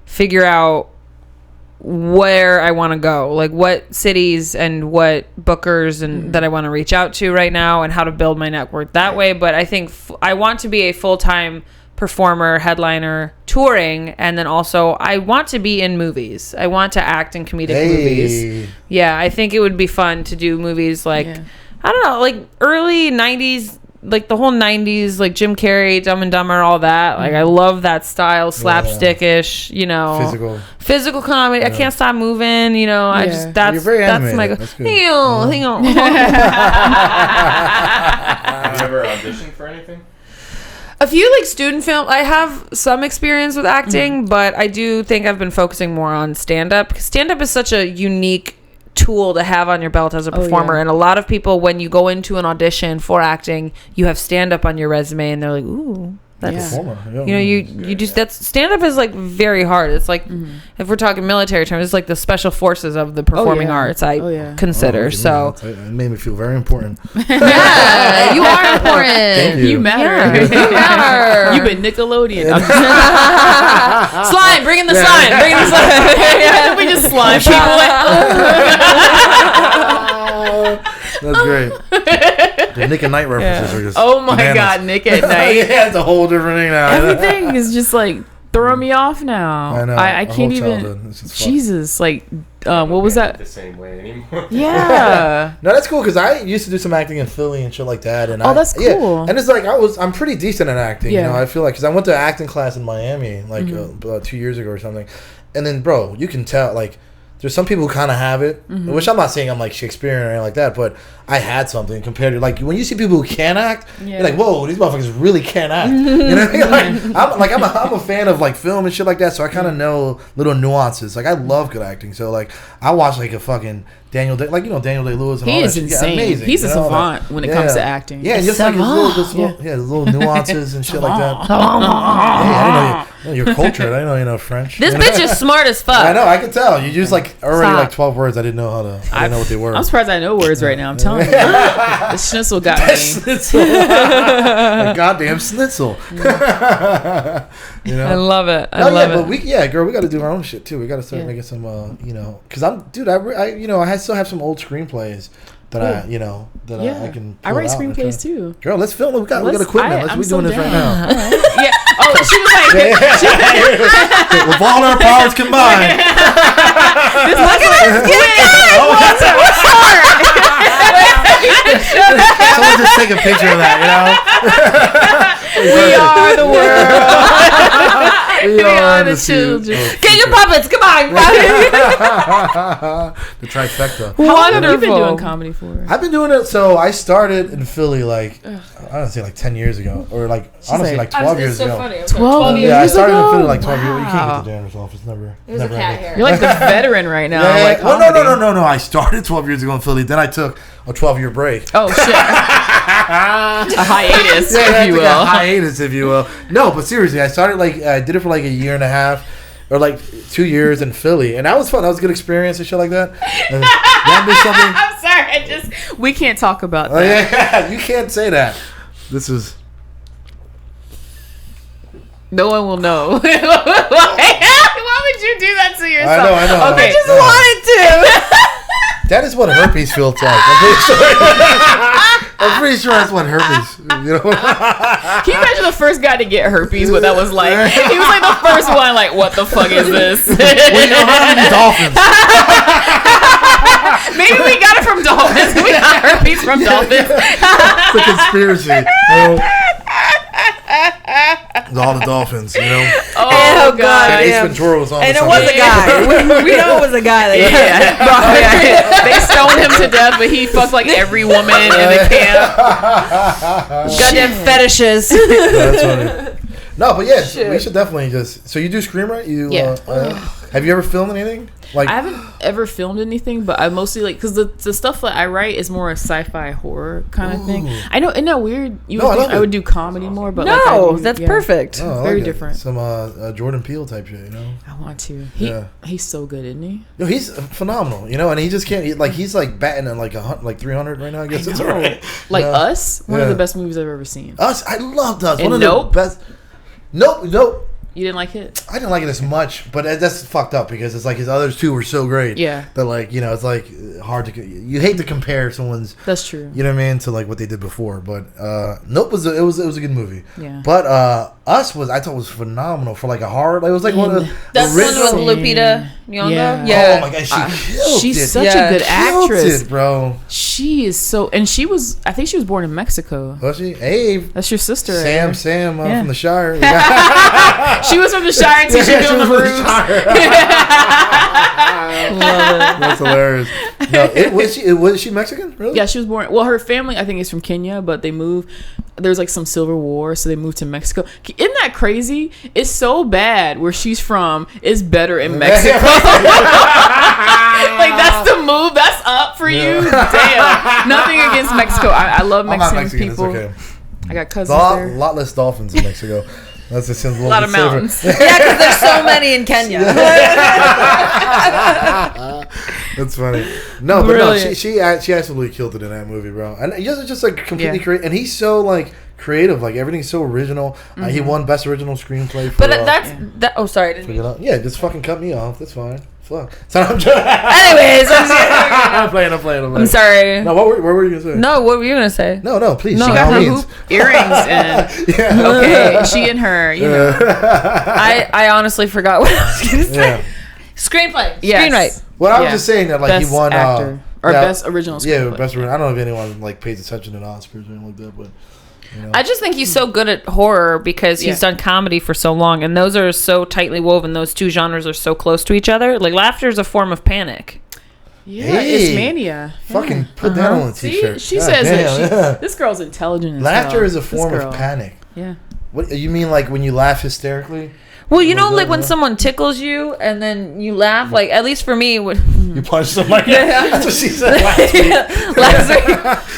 figure out where I want to go, like what cities and what bookers and that I want to reach out to right now, and how to build my network that way. But I think I want to be a full-time performer, headliner, touring, and then also I want to be in movies. I want to act in comedic movies. Yeah, I think it would be fun to do movies like I don't know, like early 90s, like the whole 90s, like Jim Carrey, Dumb and Dumber, all that. Like I love that style, slapstickish, you know, physical comedy. I can't stop moving, you know. I just that's my goal. Hang on. Have you ever auditioned for anything? A few like student film. I have some experience with acting, but I do think I've been focusing more on stand-up, because stand-up is such a unique tool to have on your belt as a performer. And a lot of people, when you go into an audition for acting, you have stand-up on your resume, and they're like, ooh, that's you know, you just, that's stand-up is like very hard. It's like if we're talking military terms, it's like the special forces of the performing arts, I consider. So it made me feel very important. Yeah, you are important. Thank you. You matter. You matter. You've been Nickelodeon. Slime, bring in the slime. Bring in the slime. We just slime people. That's great. The Nick at Night references are just bananas. God, Nick at Night. It's a whole different thing now. Everything is just like throwing me off now. I know. I can't even. Jesus, like, what was that? The same way anymore. Yeah. No, that's cool, because I used to do some acting in Philly and shit like that. And that's cool. Yeah. And it's like I'm pretty decent at acting. You know, I feel like, because I went to acting class in Miami like about 2 years ago or something, and then bro, you can tell like. There's some people who kind of have it, which I'm not saying I'm like Shakespearean or anything like that, but I had something compared to like when you see people who can act, you're like, whoa, these motherfuckers really can act. You know what I mean? I'm a fan of like film and shit like that, so I kind of know little nuances. Like I love good acting, so like I watch like a fucking Daniel Day-Lewis and all that. He is insane. Amazing. He's a savant when it comes to acting. Yeah, just like his little nuances and shit like that. I didn't know you're cultured. I didn't know you know French. This bitch is smart as fuck. I know. I can tell. You used like already like 12 words. I didn't know how to. I didn't know what they were. I'm surprised I know words right now. I'm telling you. The schnitzel got me. A goddamn schnitzel. You know? I love it. I love it. But we got to do our own shit too. We got to start making some, because I still have some old screenplays that I can. I write screenplays too. Girl, let's film. We got equipment. Let's be doing this right now. Yeah. Oh, she was like, with all our powers combined. This look at us Someone just take a picture of that, We are the world. We are the children. Get your puppets. Come on. The trifecta. How long have you been doing comedy for? I've been doing it. So I started in Philly I don't say 10 years ago, or honestly 12 years ago. Funny. 12 years ago? Yeah, I started in Philly 12 years ago. You can't get the janitor's office. Never. It was a cat hair. You're like the veteran right now. Yeah, like well, no. I started 12 years ago in Philly. Then I took a 12-year break. Oh shit. A hiatus, if you will. A hiatus, if you will. No, but seriously, I started I did it for a year and a half, or 2 years in Philly, and that was fun. That was a good experience and shit like that. And that be something. I'm sorry, we can't talk about that. Oh, yeah, you can't say that. This is. No one will know. Why would you do that to yourself? I know. Okay. I just wanted to. That is what herpes feels like. I'm pretty sure that's what herpes. Can you imagine the first guy to get herpes? What that was like? He was like the first one. Like, what the fuck is this? Well, these dolphins. Maybe we got it from dolphins. We got herpes from dolphins. It's a conspiracy. All the dolphins, Oh god! Ace Ventura was on. And it was a guy. We know it was a guy. They stoned him to death, but he fucked every woman in the camp. Goddamn fetishes. That's funny. No, but yeah, we should definitely just. So you do screenwrite? Have you ever filmed anything? I haven't ever filmed anything, but I mostly because the stuff that I write is more a sci-fi horror kind of thing. I know, isn't that weird? You would think I would do comedy more, but that's perfect. Oh, very different. Some Jordan Peele type shit, I want to. He's so good, isn't he? No, he's phenomenal, and he just can't. He's batting at 300 right now. I guess it's all right. Us, one of the best movies I've ever seen. Us, I loved Us. And one of Nope? the best. Nope. You didn't like it? I didn't like it as much, but that's fucked up because it's his others two were so great. Yeah. That it's hard to. You hate to compare someone's. That's true. You know what I mean, to what they did before, but Nope was a good movie. Yeah. But Us I thought was phenomenal for a horror. It was one of the. That's one with Lupita Nyong'o. Yeah. Oh my god, she killed she's it. such a good actress, it, bro. She is so, and she was. I think she was born in Mexico. Was she? Ave. That's your sister. Sam from the Shire. She was from the Shire until she on the roof. That's hilarious. No, was she Mexican? Really? Yeah, she was born. Well, her family I think is from Kenya, but they moved. There's some civil war, so they moved to Mexico. Isn't that crazy? It's so bad where she's from is better in Mexico. That's the move. That's up for you. Damn. Nothing against Mexico. I love Mexican people. It's okay. I got cousins there. A lot less dolphins in Mexico. That's a lot of mountains. Yeah, because there's so many in Kenya. That's funny. No, but no, she absolutely killed it in that movie, bro. And he was just completely creative, and he's so creative. Everything's so original. He won Best Original Screenplay. For, but that. Oh, sorry. Yeah, just fucking cut me off. That's fine. Fuck. So I'm just. Anyways, I'm playing. I'm sorry. No, what were you gonna say? No, what were you gonna say? No, please. She got her hoop earrings in. Yeah. Okay, she and her. I honestly forgot what I was gonna say. Yeah. Screenplay. Yes. Screenwrite. Well, I was just saying that best he won actor or best original screenplay. Yeah, best original. I don't know if anyone pays attention to the Oscars or anything like that, but. I just think he's so good at horror because he's done comedy for so long, and those are so tightly woven. Those two genres are so close to each other. Laughter is a form of panic. Yeah, it's mania. Fucking put that on a t-shirt. She says that this girl's intelligent. Laughter is a form of panic. Yeah. What you mean, when you laugh hysterically? Well, when someone tickles you and then you laugh, at least for me, you punch somebody. That's what she said last week.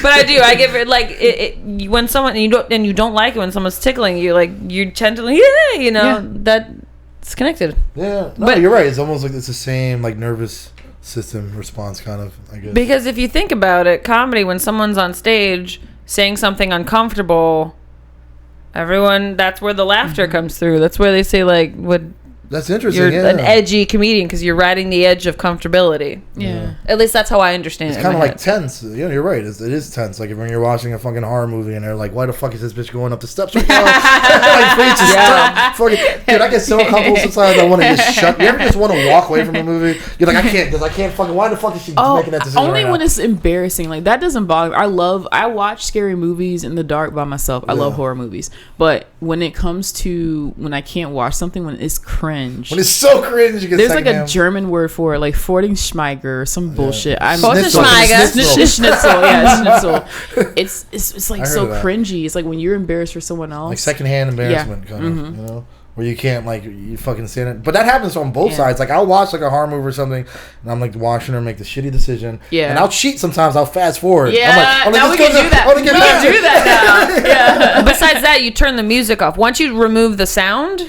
But I do. I give it when someone and you don't like it when someone's tickling you, you tend to that's connected. Yeah, no, but you're right. It's almost it's the same nervous system response kind of. I guess because if you think about it, comedy when someone's on stage saying something uncomfortable. Everyone, that's where the laughter comes through. That's where they say, That's interesting. You're an edgy comedian because you're riding the edge of comfortability. Yeah. At least that's how I understand it. It's kind of like tense. You're right. It is tense. Like when you're watching a fucking horror movie and they're like, "Why the fuck is this bitch going up the steps right now?" Dude, I get so uncomfortable sometimes. I want to just shut. You ever just want to walk away from a movie? You're like, I can't because I can't fucking. Why the fuck is she making that decision? Only right when now? it's embarrassing. Like that doesn't bother me. I watch scary movies in the dark by myself. I love horror movies. But when it comes to when I can't watch something, when it's cringe. When it's so cringe, you get there's like a German word for it, like Fortingschmeiger or some bullshit. Schnitzel. Schnitzel. Yeah, schnitzel. It's like so cringy. It's like when you're embarrassed for someone else. Like secondhand embarrassment, kind of, you know? Where you can't, like, you fucking stand it. But that happens on both sides. Like, I'll watch, like, a horror movie or something, and I'm, like, watching her make the shitty decision. Yeah. And I'll cheat sometimes. I'll fast forward. Yeah. I'm like, now we can do that. We can do that now. Yeah. Besides that, you turn the music off. Once you remove the sound,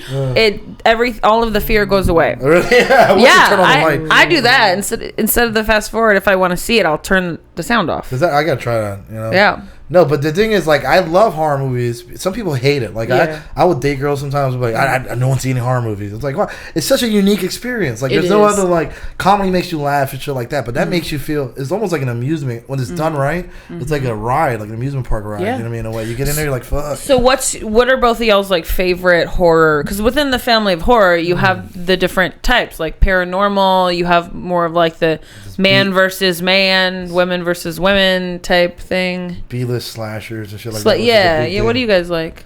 all of the fear goes away. Really? Yeah. Turn on the mic. I do that. Instead of the fast forward, if I want to see it, I'll turn the sound off. I got to try that, you know? Yeah. No, but the thing is, like, I love horror movies. Some people hate it. Like, I would date girls sometimes, but like, I no one's seen any horror movies. It's like, wow, it's such a unique experience. Like, there's no other, like, comedy makes you laugh and shit like that, but that makes you feel, it's almost like an amusement. When it's done right, it's like a ride, like an amusement park ride. You know what I mean? In a way. You get in there, you're like, fuck. So what are both of y'all's, like, favorite horror? Because within the family of horror, you have the different types. Like, paranormal, you have more of, like, the man versus man, women versus women type thing. B-list slashers and shit like that. Yeah. What do you guys like?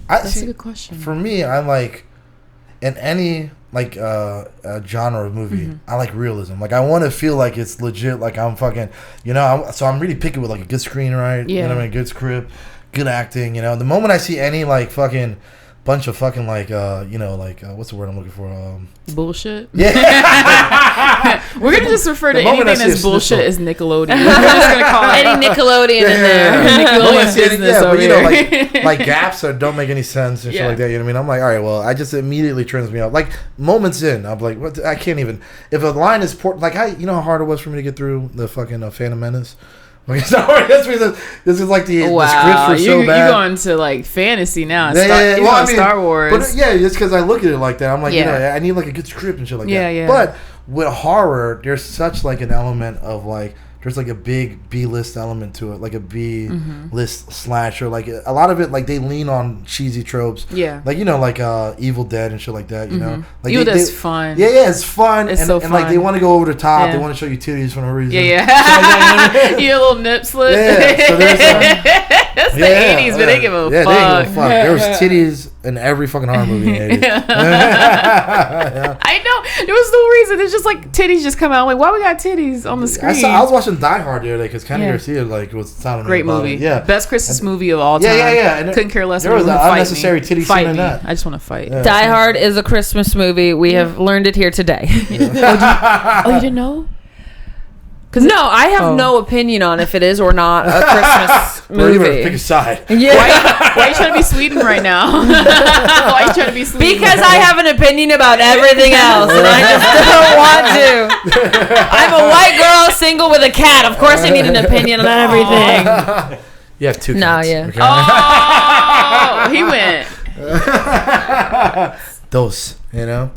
That's a good question. For me, I like in any like genre of movie, I like realism. Like I want to feel like it's legit. Like I'm fucking, you know. So I'm really picky with like a good screenwriter. Yeah. You know what I mean? Good script, good acting. You know, the moment I see any like fucking bunch of fucking like you know, like what's the word I'm looking for? Bullshit. Yeah. We're gonna just refer to anything that's bullshit as Nickelodeon. We're just gonna call it any Nickelodeon in there. Nickelodeon business over you know, here. like gaps that don't make any sense and shit like that. You know what I mean? I'm like, all right, well, I just immediately turns me off. Like moments in, I'm like, what? I can't even. If a line is like, you know how hard it was for me to get through the fucking Phantom Menace. This is like the scripts were so bad. You're going to like fantasy now. Star Wars. But just because I look at it like that, I'm like, you know, I need like a good script and shit like that. Yeah. But with horror, there's such like an element of like, there's like a big B-list element to it, like a B-list slasher. Like a lot of it, like they lean on cheesy tropes. Yeah. Like, you know, like Evil Dead and shit like that, you know? Like Evil Dead's fun. Yeah, it's fun. It's so fun. And like they want to go over the top. They want to show you titties for no reason. Yeah. You a little nip slip. Yeah. So there's that's the 80s, but they give a fuck. Yeah, they give a fuck. There was titties in every fucking horror movie in the 80s. I know. There was no reason. It's just like titties just come out. I'm like, why we got titties on the screen? I was watching Die Hard the other day because Kenny Garcia like was telling me great about movie. It. Yeah, best Christmas movie of all time. Yeah. And couldn't care less. There was an unnecessary titty scene in that. I just want to fight. Yeah, Die Hard is a Christmas movie. We have learned it here today. Oh, you didn't know? No, I have no opinion on if it is or not a Christmas movie. Pick a side. Yeah. Why are you trying to be Sweden right now? Why are you trying to be Sweden? Because I have an opinion about everything else, and I just don't want to. I'm a white girl, single with a cat. Of course, I need an opinion on everything. You have two cats. No, yeah. Okay? He went. Those, you know?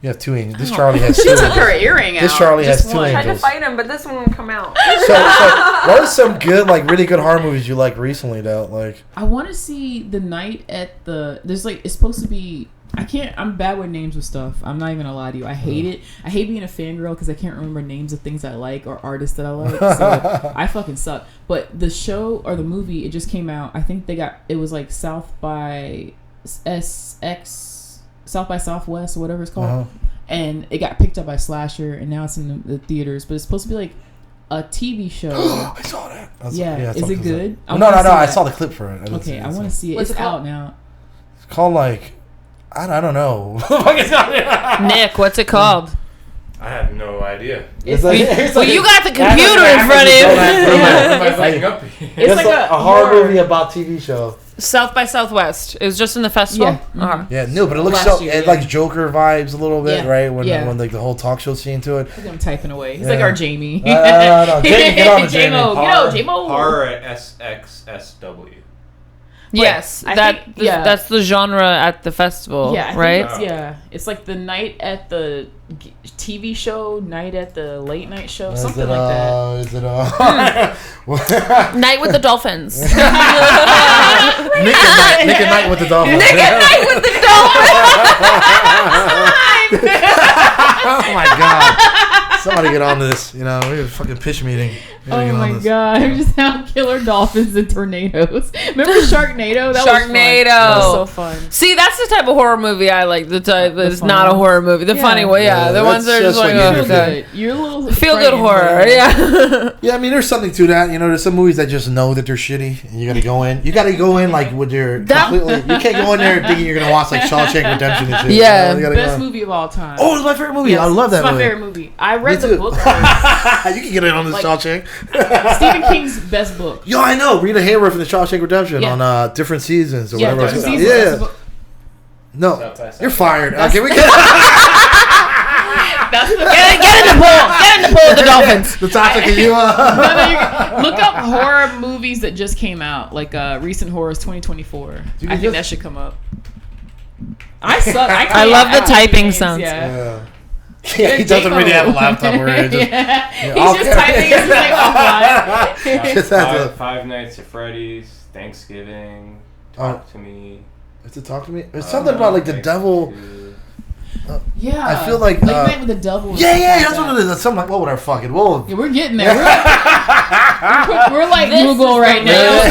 You have two angels. This Charlie has two. She took her earring out. This Charlie has two I angels. tried to fight him, but this one won't come out. So what are some good, like, really good horror movies you like recently, though? Like, I want to see The Night at the. There's like it's supposed to be. I'm bad with names of stuff. I'm not even gonna lie to you. I hate it. I hate being a fangirl because I can't remember names of things I like or artists that I like. So I fucking suck. But the show or the movie, it just came out. I think it was like South by Southwest or whatever it's called. And it got picked up by Slasher and now it's in the theaters. But it's supposed to be like a TV show. I saw that. Is it good? No. I saw the clip for it. Okay, I want to see it. It's out now. It's called like I don't know. Nick, what's it called? I have no idea. You got the computer in front of you. What am I looking up? It's like a horror movie about TV show. South by Southwest. It was just in the festival. Yeah. Yeah, no, but it looks it like Joker vibes a little bit, right? When like the whole talk show scene to it. I think I'm typing away. He's like our Jamie. No. Jamie, get on the Jamie. J-Mo. Horror at SXSW. Yes, that's the genre at the festival, yeah, right? It's like the night at the TV show, night at the late night show, something like that. Is it Night with the Dolphins? Nick at night with the Dolphins. Nick at night with the Dolphins. Oh my god! Somebody get on this. We have a fucking pitch meeting. Oh my god! Just how killer dolphins and tornadoes. Remember Sharknado? That was so fun. See, that's the type of horror movie I like. The type that's not a horror movie. The funny way, the ones that are just like, you're a little feel good horror, Yeah, I mean, there's something to that. There's some movies that just know that they're shitty, and you gotta go in. You gotta go in like with your completely. You can't go in there thinking you're gonna watch like Shawshank Redemption and shit. Yeah, best movie of all time. Oh, it's my favorite movie. I love that movie. It's my favorite movie. I read the book first. You can get in on the Shawshank. Stephen King's best book. Yo, I know. Rita Hayworth in the Shawshank Redemption on different seasons or whatever. Different seasons. No, you're fired. Can we get? Get in the pool. Get in the pool with the Dolphins. The topic of you. Look up horror movies that just came out, like recent horrors 2024. I think that should come up. I suck. I love the typing sounds. Yeah, he doesn't really have a laptop where he's just typing his like offline. Five Nights at Freddy's, Thanksgiving, Talk to Me. Is it Talk to Me? There's something about like the devil. I feel like Late Night with the Devil. Yeah, that's what it is. That's something like, what would I fucking? Well, we're getting there. We're like Google right now.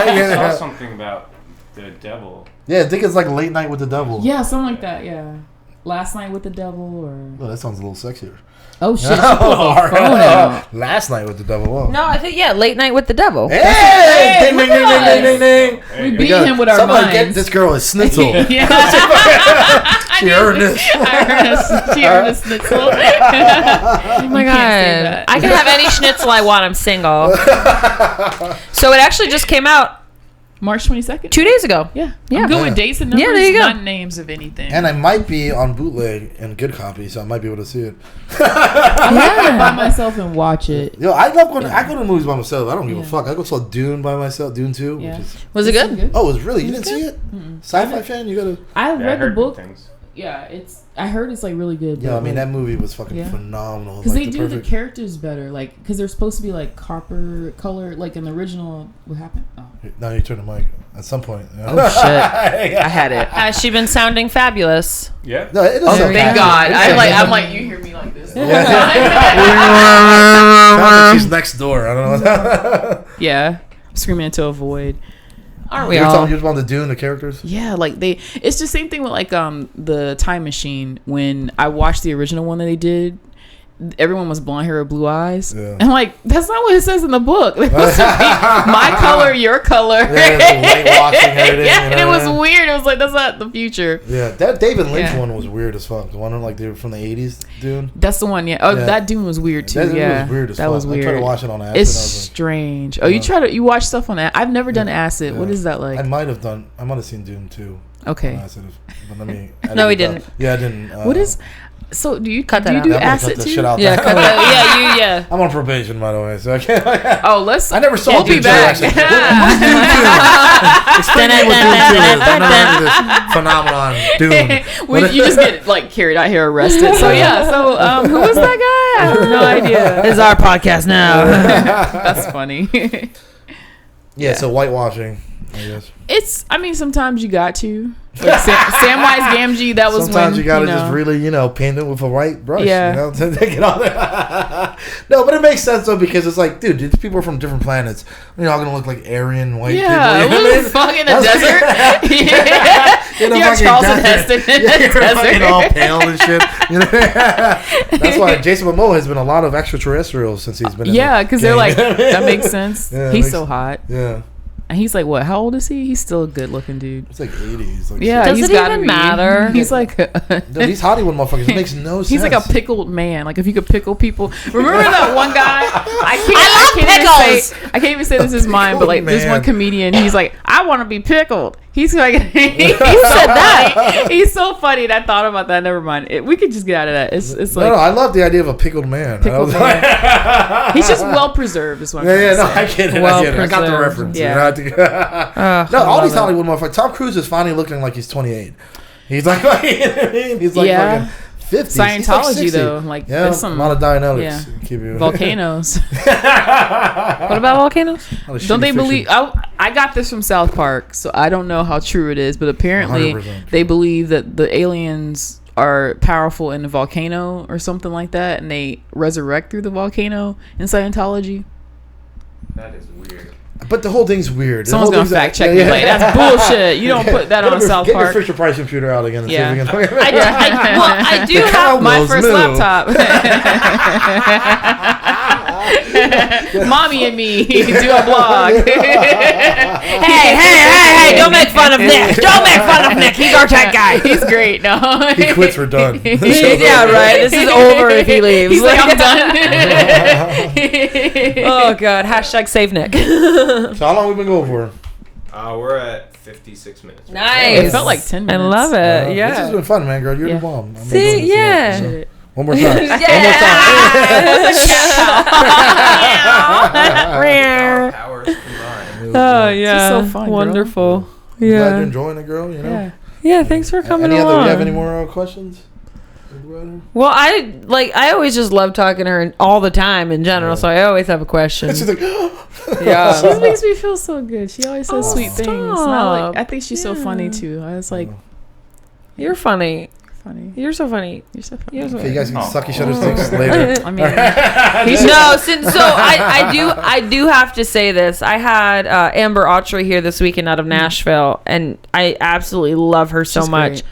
I saw something about the devil. Yeah, I think it's like Late Night with the Devil. Yeah, something like that. Yeah, Last Night with the Devil, or that sounds a little sexier. Oh shit! Out. Last Night with the Devil. Whoa. No, I think Late Night with the Devil. Hey! Ding, ding, ding, ding, ding, ding. We beat him with our minds. Get this girl a schnitzel. Yeah. She earned this. She earned a schnitzel. Oh my god! I can have any schnitzel I want. I'm single. So it actually just came out March 22nd. 2 days ago. Yeah. I'm good with dates and numbers. Yeah, there you go. Not names of anything. And I might be on bootleg and good copy, so I might be able to see it. I'm gonna by myself and watch it. Yo, I love going. I go to movies by myself. I don't give a fuck. I go saw Dune by myself. Dune 2. Yeah. Was it good? Oh, it was really. You didn't see it? Sci-fi fan. You gotta. I read the book. Things. Yeah, I heard it's like really good. Yeah, I mean that movie was fucking phenomenal. Because they do the characters better, like because they're supposed to be like copper color, like in the original. What happened? Oh. Now you turn the mic at some point. Oh shit! I had it. Has she been sounding fabulous? Yeah. No, it oh, thank God! I'm like you hear me like this. She's next door. I don't know. Yeah, screaming into a void. Aren't we all? You just want to Dune the characters? Yeah, like it's the same thing with like the Time Machine. When I watched the original one that they did, everyone was blonde hair with blue eyes. Yeah. And like that's not what it says in the book. It's supposed to be my color, your color. Yeah, and it was weird. It was like that's not the future. Yeah, that David Lynch one was weird as fuck. The one like they were from the 80s Dune. That's the one. Yeah. Oh, that Dune was weird too. That was weird as fuck. Was weird. I tried to watch it on acid. It's strange. Oh, you watch stuff on that? I've never done acid. Yeah. What is that like? I might have seen Dune 2. Okay. Acid, but no, we didn't. Yeah, I didn't. What is? So do you cut that? Do you do acid too? Yeah, I'm on probation, by the way, so I can't. Oh, I never saw. We'll be back. Explain what Dune 2 is. Phenomenon Dune. You just get like carried out here, arrested. So yeah. So who was that guy? I have no idea. It's our podcast now. That's funny. Yeah. So whitewashing, I guess. I mean, sometimes you got to. Like Samwise Gamgee, that was sometimes when, you gotta just really, paint it with a white brush. Yeah. To get on there. No, but it makes sense though because it's like, dude, these people are from different planets. You're all gonna look like Aryan white people. Yeah, fucking in the desert. You're Charlton Heston in the desert. All pale and shit. That's why Jason Momoa has been a lot of extraterrestrials since he's been. Yeah, because they're like, that makes sense. Yeah, he's so hot. Yeah. And he's like, what? How old is he? He's still a good looking dude. It's like 80s. Like yeah, does it even matter? He's like, no, these Hollywood motherfuckers. It makes no sense. He's like a pickled man. Like if you could pickle people. Remember that one guy? I can't even say this is mine, but like this one comedian. He's like, I want to be pickled. He's like, Who said that? He's so funny. And I thought about that. Never mind. We could just get out of that. It's like I love the idea of a pickled man. Pickled man. He's just well preserved. Is what I'm I saying. get it. I got the reference. Yeah. All these Hollywood motherfuckers. Tom Cruise is finally looking like he's 28. He's like, he's like fucking 50. Scientology though, like there's a lot of dynamics. Yeah. Keep you Volcanoes. What about volcanoes? Don't they believe? I got this from South Park, so I don't know how true it is, but apparently they believe that the aliens are powerful in a volcano or something like that, and they resurrect through the volcano in Scientology. That is weird. But the whole thing's weird. Someone's gonna fact check me. Like, that's bullshit. You don't put that on South Park. Get your Fisher Price computer out again. And see if we can I do have my first laptop. Mommy and me do a blog. Hey! Don't make fun of Nick. Don't make fun of Nick. He's our tech guy. He's great. No, he quits. We're done. Yeah, right. This is over if he leaves. He's like, I'm done. Oh god. Hashtag save Nick. So how long we been going for? We're at 56 minutes. Nice. It felt like 10 minutes. I love it. Yeah. This has been fun, man, girl. You're the bomb. See, yeah. So, one more time. One more time. Powers combined. Oh yeah. This is so fun, wonderful. Glad you're Yeah. enjoying it, girl. You know. Yeah. Thanks for coming Do along. you have any more questions? Well, I always just love talking to her all the time in general, so I always have a question. She's like, Yeah. She makes me feel so good. She always says sweet stop. things. And I think she's so funny too. I was like, You're funny. funny. You're so funny. You're so funny. You're so okay, you guys can Oh. suck each other's dicks later. I mean, I do have to say this. I had Amber Autry here this weekend out of Nashville, and I absolutely love her so She's much. great.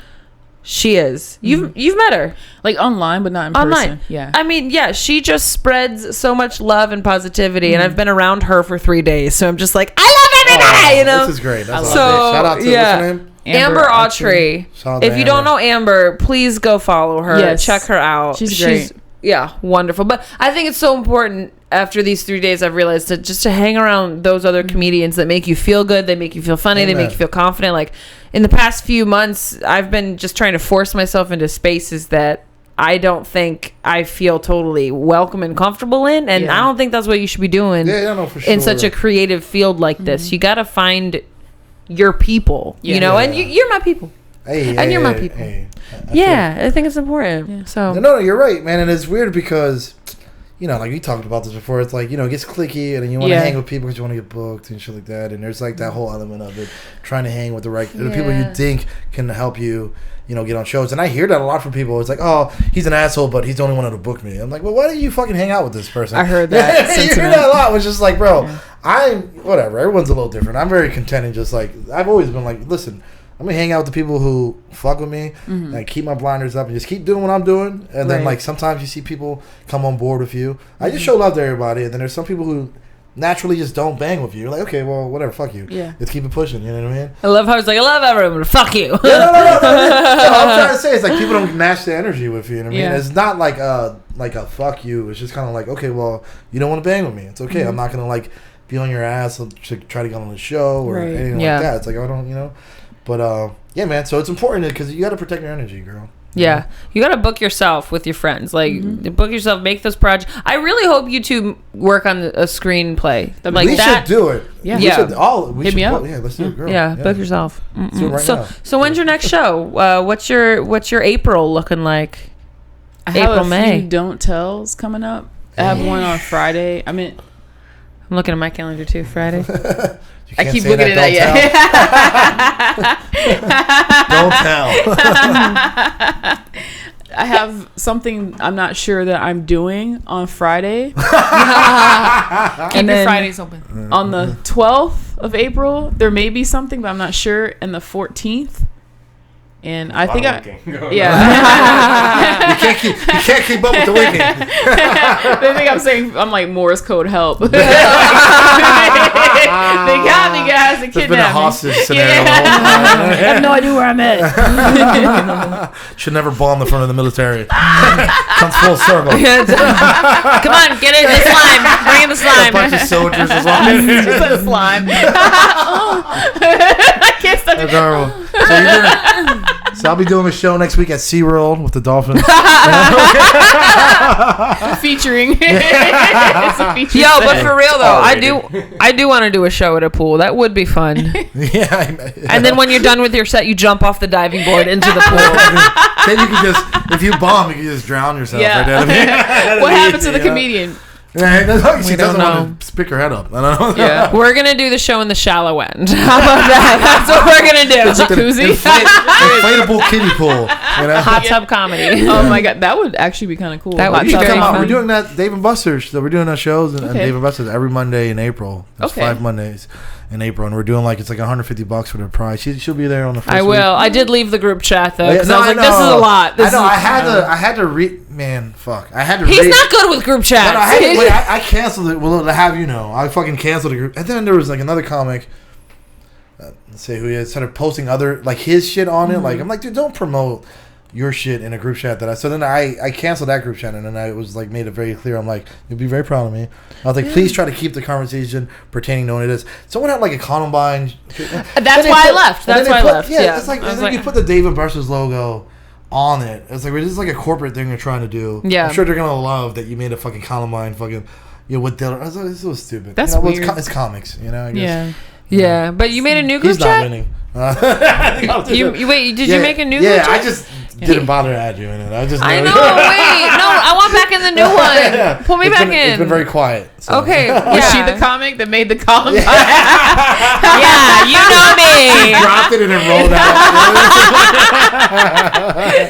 She is. You've met her like online, but not in online. person. Yeah. I mean, yeah, she just spreads so much love and positivity, and I've been around her for 3 days, so I'm just like, I love everybody. You know, This is great. That's So, awesome. Shout out to what's her name? Amber Autry. Shout out to If you don't Amber. know Amber, please go follow her. Yes. Check her out. She's great. Yeah, wonderful. But I think it's so important after these 3 days, I've realized to hang around those other comedians that make you feel good, they make you feel funny, they make you feel confident. Like in the past few months, I've been just trying to force myself into spaces that I don't think I feel totally welcome and comfortable in. And I don't think that's what you should be doing for sure. in such a creative field like this. You got to find your people, you know, and you're my people. You're my people. I think it's important. Yeah. So no, you're right, man. And it's weird because, you know, like we talked about this before. It's like, you know, it gets cliquey, and then you want to hang with people because you want to get booked and shit like that. And there's like that whole element of it, trying to hang with the people you think can help you, you know, get on shows. And I hear that a lot from people. It's like, oh, he's an asshole, but he's the only one to book me. I'm like, well, why don't you fucking hang out with this person? I heard that. You hear that a lot. It's just like, bro, whatever. Everyone's a little different. I'm very content and just like, I've always been like, listen, I'm gonna hang out with the people who fuck with me, like keep my blinders up and just keep doing what I'm doing. And then like sometimes you see people come on board with you. I just show love to everybody, and then there's some people who naturally just don't bang with you. You're like, okay, well, whatever, fuck you. Yeah, let's keep it pushing. You know what I mean? I love how it's like, I love everyone, but fuck you. No. I'm trying to say it's like people don't match the energy with you. You know what I mean? It's not like a fuck you. It's just kind of like, okay, well, you don't want to bang with me. It's okay. I'm not gonna like be on your ass to try to get on the show or anything like that. It's like, I don't, you know. But yeah, man. So it's important because you got to protect your energy, girl. Yeah, you got to book yourself with your friends. Like book yourself, make those projects. I really hope you two work on a screenplay. Like we should do it. Yeah, we should hit me up. Yeah, let's do it, girl. Yeah, book yourself. Let's do it right now. So when's your next show? What's your April looking like? I have April, May. few don't tells coming up. I have one on Friday. I'm looking at my calendar too. Friday. I keep looking at that. Don't tell. I have something I'm not sure that I'm doing on Friday. And then Friday's open. On the 12th of April, there may be something, but I'm not sure. And the 14th. And I think you can't keep up with the winking. They think I'm saying I'm like Morse code help. got me, guys. They There's been a kidnapped me. hostage scenario. I have no idea where I'm at. Should never bomb the front of the military. Comes full circle. Come on, get it. The slime. Bring in the A slime. bunch of soldiers as well. Just a slime. I can't stop That's it. horrible. So I'll be doing a show next week at SeaWorld with the dolphins. Featuring. It's a feature Yo, set. but for real though, R-rated. I do want to do a show at a pool. That would be fun. And then when you're done with your set, you jump off the diving board into the pool. Then you can just, if you bomb, you can just drown yourself. Yeah. Right there. What happened to the comedian? Yeah, that's why she We don't doesn't want to pick her head up. I don't know. Yeah. We're gonna do the show in the shallow end. How about that? That's what we're gonna do. Jacuzzi. Inflatable kiddie pool. You know? Hot tub comedy. Oh my god, that would actually be kind of cool. That would Hot be tub very Come on, fun. we're doing that Dave and Buster's. So we're doing our shows and Okay. Dave and Buster's every Monday in April. There's Okay. 5 Mondays in April, and we're doing it's like $150 for the prize. She'll be there on the first I week. will. I did leave the group chat though Yeah, because no, I was I like, "This is a know. lot." This I know. is I had to read. Man, fuck. I had to. He's read. not good with group No, chats. no, I canceled it. Well, to have you know, I fucking canceled the group. And then there was another comic. Let's say who he is. Started posting other his shit on it. I'm like, dude, don't promote your shit in a group chat that I. So then I canceled that group chat, and then I was made it very clear. I'm like, you'll be very proud of me. I was like, please try to keep the conversation pertaining to what it is. Someone had a Columbine. That's why I left. That's why I left. Yeah, It's I was and then like- you put the Dave and Buster's logo on it. It's this is a corporate thing they're trying to do. Yeah. I'm sure they're gonna love that you made a fucking Columbine with Dylan. I was like, it's so stupid. That's well, weird. It's comics, I guess. Yeah. Yeah, but you made a new group He's not chat. winning. You wait. Did you make a new group Yeah, chat? I just didn't bother to add you in it. I just. I know. Wait, no, I want back in the new one. Yeah. Pull me It's back been- in. It's been very quiet. So. Okay. Was yeah. she the comic that made the Columbine? Yeah, you know She me. dropped it and it rolled out.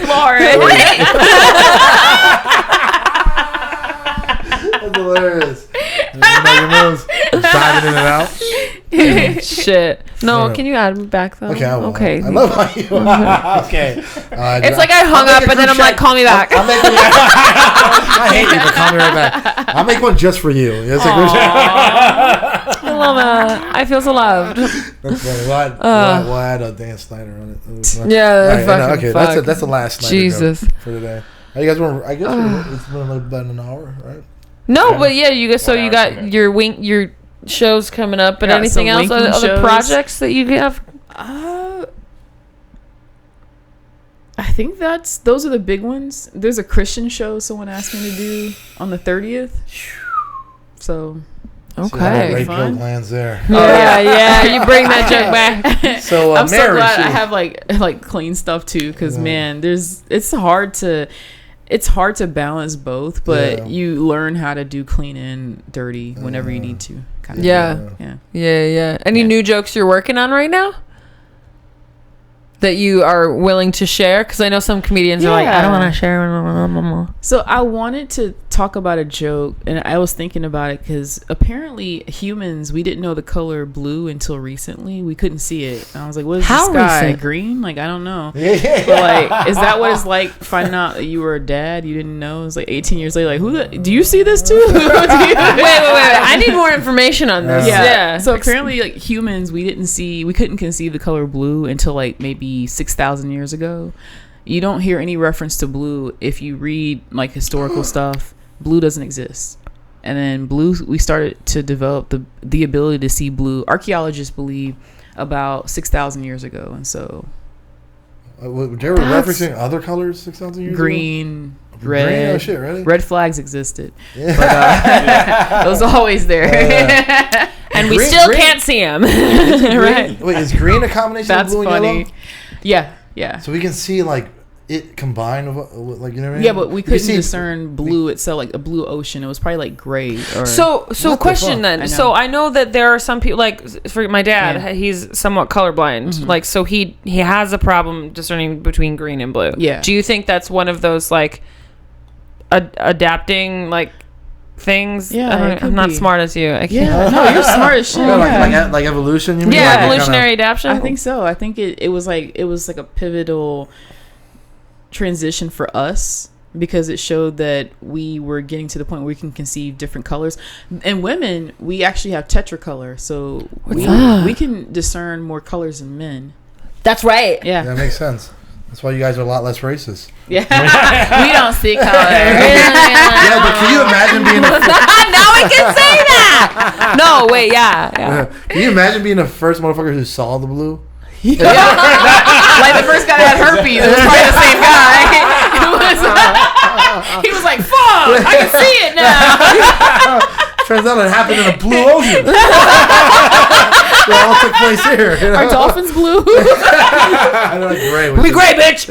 Lauren. That's hilarious. Your nose diving in and out. Shit. No, Yeah. can you add me back though? Okay, I will. Okay. I love how you. Okay. It's like I hung up and then I'm like, call me back. I hate you, but call me right back. I'll make one just for you. It's a group chat. I love it. I feel so loved. That's funny. We'll add a Dan Schneider on it. Yeah, Right, fucking okay, fuck. that's the last Schneider Jesus. joke for today. You guys want? I guess it's been about an hour, right? No, but yeah, you guys. So 1 you hour got something. your shows coming up, and Got anything some else? winking Other shows. projects that you have? I think those are the big ones. There's a Christian show someone asked me to do on the 30th. So Okay. Ray Fun. Pill lands there. Yeah, you bring that joke back. So I'm so Mary, glad I she- have like clean stuff too, because Yeah. man, it's hard to balance both, but Yeah. you learn how to do clean and dirty whenever you need to. Kind of Yeah. yeah. Yeah. Any Yeah. new jokes you're working on right now that you are willing to share? Because I know some comedians are like, I don't Yeah. want to share. So I wanted to talk about a joke, and I was thinking about it because apparently humans, we didn't know the color blue until recently. We couldn't see it. And I was like, what is How the sky? recent? Green? Like, I don't know. Yeah. But like, is that what it's like finding out that you were a dad? You didn't know? It's like 18 years later. Like, do you see this too? Wait. I need more information on this. Yeah. So apparently, like humans, we couldn't conceive the color blue until like maybe 6,000 years ago. You don't hear any reference to blue if you read like historical stuff. Blue doesn't exist. And then blue, we started to develop the ability to see blue. Archaeologists believe about 6,000 years ago, and so They were referencing other colors 6,000 years green, ago? red, Green? Oh, shit, really? red flags existed. Yeah. But, it was always there. And we Green- still green- can't see him. Right. Wait, is green a combination That's of blue funny. and yellow? Yeah. So we can see it combined with you know what I mean? Yeah, but we can couldn't see- discern blue itself, like a blue ocean. It was probably like gray. Or So the question fuck? then. I know. So I know that there are some people, like for my dad, Yeah. he's somewhat colorblind. Mhm. Like, so he has a problem discerning between green and blue. Yeah. Do you think that's one of those like adapting like things? Yeah, I don't- it could I'm not be. smart as you. I can't. yeah, no, you're smart as shit. Yeah, Yeah. like evolution. You mean? Yeah, Like it evolutionary adaptation. I think so. I think it was like a pivotal transition for us because it showed that we were getting to the point where we can conceive different colors. And women, we actually have tetracolor, so we can discern more colors than men. That's right. Yeah, that makes sense. That's why you guys are a lot less racist. Yeah, we don't see color. Yeah, but can you imagine being now we can say that. No, wait, yeah. Can you imagine being the first motherfucker who saw the blue? Yeah. Like the first guy that had herpes, it was probably the same guy. He was like, fuck, I can see it now. Turns out it happened in a blue ocean. It all took place here. You know? Are dolphins blue? They're like gray. We gray, bitch.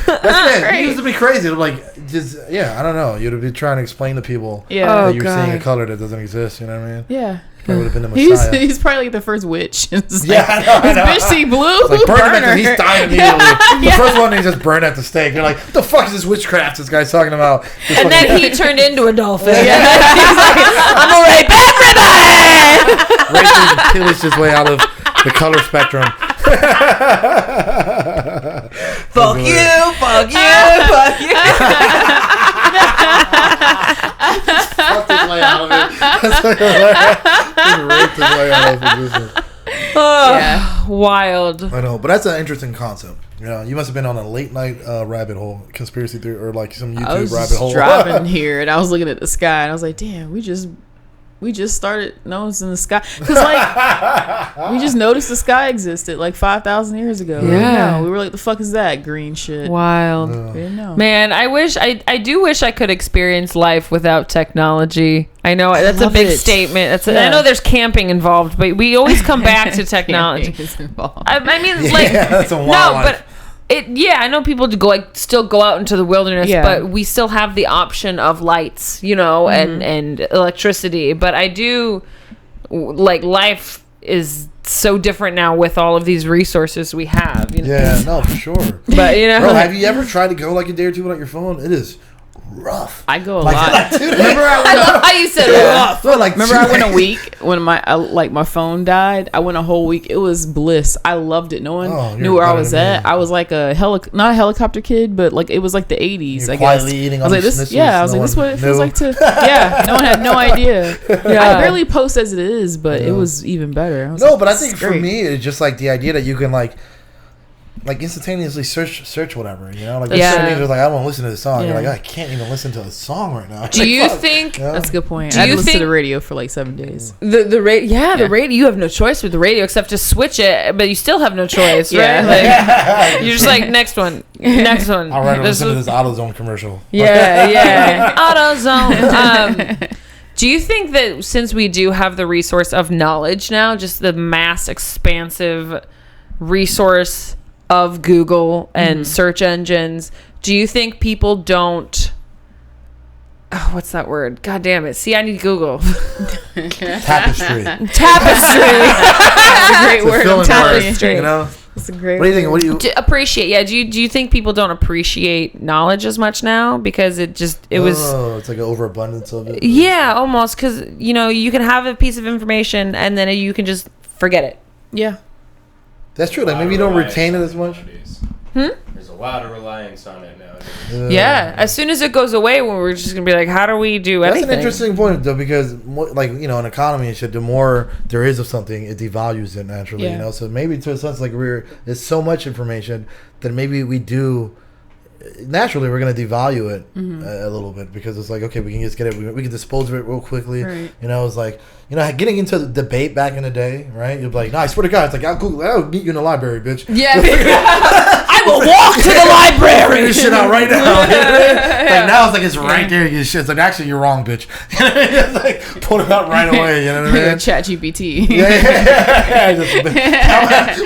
That's it. It used to be crazy. Like, just, I don't know. You'd be trying to explain to people that you're seeing a color that doesn't exist. You know what I mean? Yeah. Probably would have been the Messiah. He's probably like the first witch. It's I know. This bitch see blue. It's like burn him, and he's dying immediately. The first one, he just burned at the stake. You're like, what the fuck is this witchcraft this guy's talking about? And then he turned into a dolphin. He's like, I'm gonna rape everybody. Raping and pillaged his way out of the color spectrum. Fuck you. Fucked his way out of it. That's like he raped his way out of position. Wild. I know, but that's an interesting concept. You know, you must have been on a late night rabbit hole, conspiracy theory, or like some YouTube rabbit hole. I was driving here and I was looking at the sky and I was like, damn, we just started noticing the sky, because like we just noticed the sky existed like 5,000 years ago. Yeah, we were like, the fuck is that green shit? Wild. We didn't know. Man, I do wish I could experience life without technology. I know that's a big statement. I know there's camping involved, but we always come back to technology. I mean, like, that's a wild life. But I know people still go out into the wilderness, but we still have the option of lights, and electricity. But I do like life is so different now with all of these resources we have. Yeah, no, for sure. But bro, have you ever tried to go like a day or two without your phone? It is rough. I go a lot. Remember I love how you said rough. Remember I went a week when my phone died. I went a whole week. It was bliss. I loved it. No one knew where I was at. I was like not a helicopter kid, but like it was like the 80s. You're I guess. Eating I was like this. Yeah, I was like, this is what it feels like to. Yeah, no one had no idea. I barely post as it is, but it was even better. But I think for me, it's just like the idea that you can like instantaneously search whatever, like certain things are like, I want to listen to the song. You're like, I can't even listen to the song right now. Do you think that's a good point? I had to listen to the radio for like 7 days. The radio, the radio. You have no choice with the radio except to switch it, but you still have no choice, right? Like, you're just like, next one. I'll listen to this AutoZone commercial. AutoZone. Do you think that since we do have the resource of knowledge now, just the mass expansive resource of Google and search engines, do you think people don't what's that word? God damn it. See, I need Google. Tapestry. That's a great word. Tapestry. It's a great What do you think? What do you appreciate? Yeah, do you think people don't appreciate knowledge as much now because it was it's like an overabundance of it? Yeah, almost, because you can have a piece of information and then you can just forget it. Yeah. That's true. Like maybe you don't retain it as much. There's a lot of reliance on it nowadays. Yeah. As soon as it goes away, we're just gonna be like, how do we do anything? That's an interesting point though, because an economy and shit, the more there is of something, it devalues it naturally. So maybe to a sense, like there's so much information that maybe we do. Naturally, we're going to devalue it a little bit, because it's like, okay, we can just get it. We can dispose of it real quickly. Right. It's like, getting into the debate back in the day, right? You're like, no, I swear to God, it's like, I'll meet you in the library, bitch. Yeah. I will walk to the library. Figure this shit out right now. Like now it's like, it's right there. It's like, actually, you're wrong, bitch. It's like, pull it out right away. You know what I mean? Chat GPT.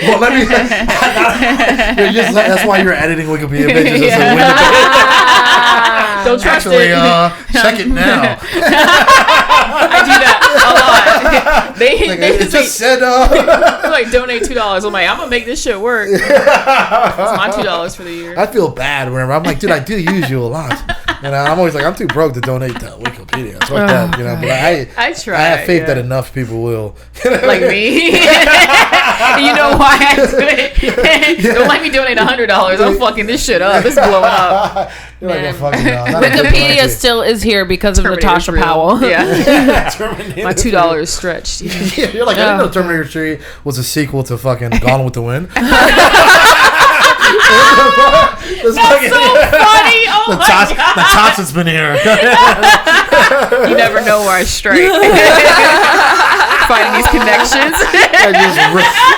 Well, let me. That's why you're editing Wikipedia pages. Don't trust it. Check it now. I do that a lot. They just said like donate $2. I'm like, I'm gonna make this shit work. It's my $2 for the year. I feel bad whenever I'm like, dude, I do use you a lot. I'm always like, I'm too broke to donate to Wikipedia. It's like that, But I try. I have faith that enough people will. Like me. You know why I do it? Don't let me donate $100. I'm fucking this shit up. This is blowing up. You're like a fucking Wikipedia still is here because of Natasha Powell. Yeah. My $2 stretched. You're like, I didn't know Terminator 3 was a sequel to fucking Gone with the Wind. That's so funny. Oh my God. Natasha's been here. You never know where I strike. Finding these connections. Just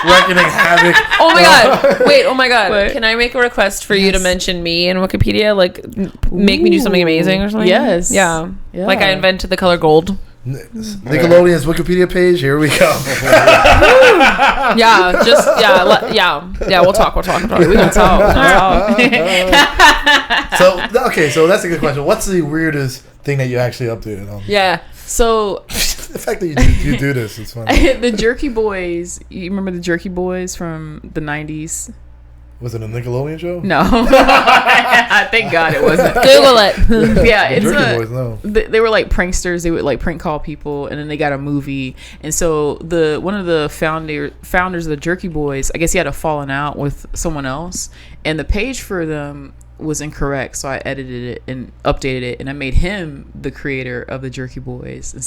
reckoning havoc. Oh my God. Wait, oh my God. What? Can I make a request for you to mention me in Wikipedia? Like, make me do something amazing or something? Yes. Yeah. Like I invented the color gold. Nickelodeon's Wikipedia page. Here we go. We'll talk. We're gonna talk. So that's a good question. What's the weirdest thing that you actually updated on? Yeah. So the fact that you do this is funny. The Jerky Boys. You remember the Jerky Boys from the 90s? Was it a Nickelodeon show? No. Thank God it wasn't. Google it. Yeah, it's Jerky Boys, no. They were like pranksters. They would like prank call people, and then they got a movie. And so one of the founders of the Jerky Boys, I guess he had a falling out with someone else, and the page for them was incorrect, so I edited it and updated it, and I made him the creator of the Jerky Boys and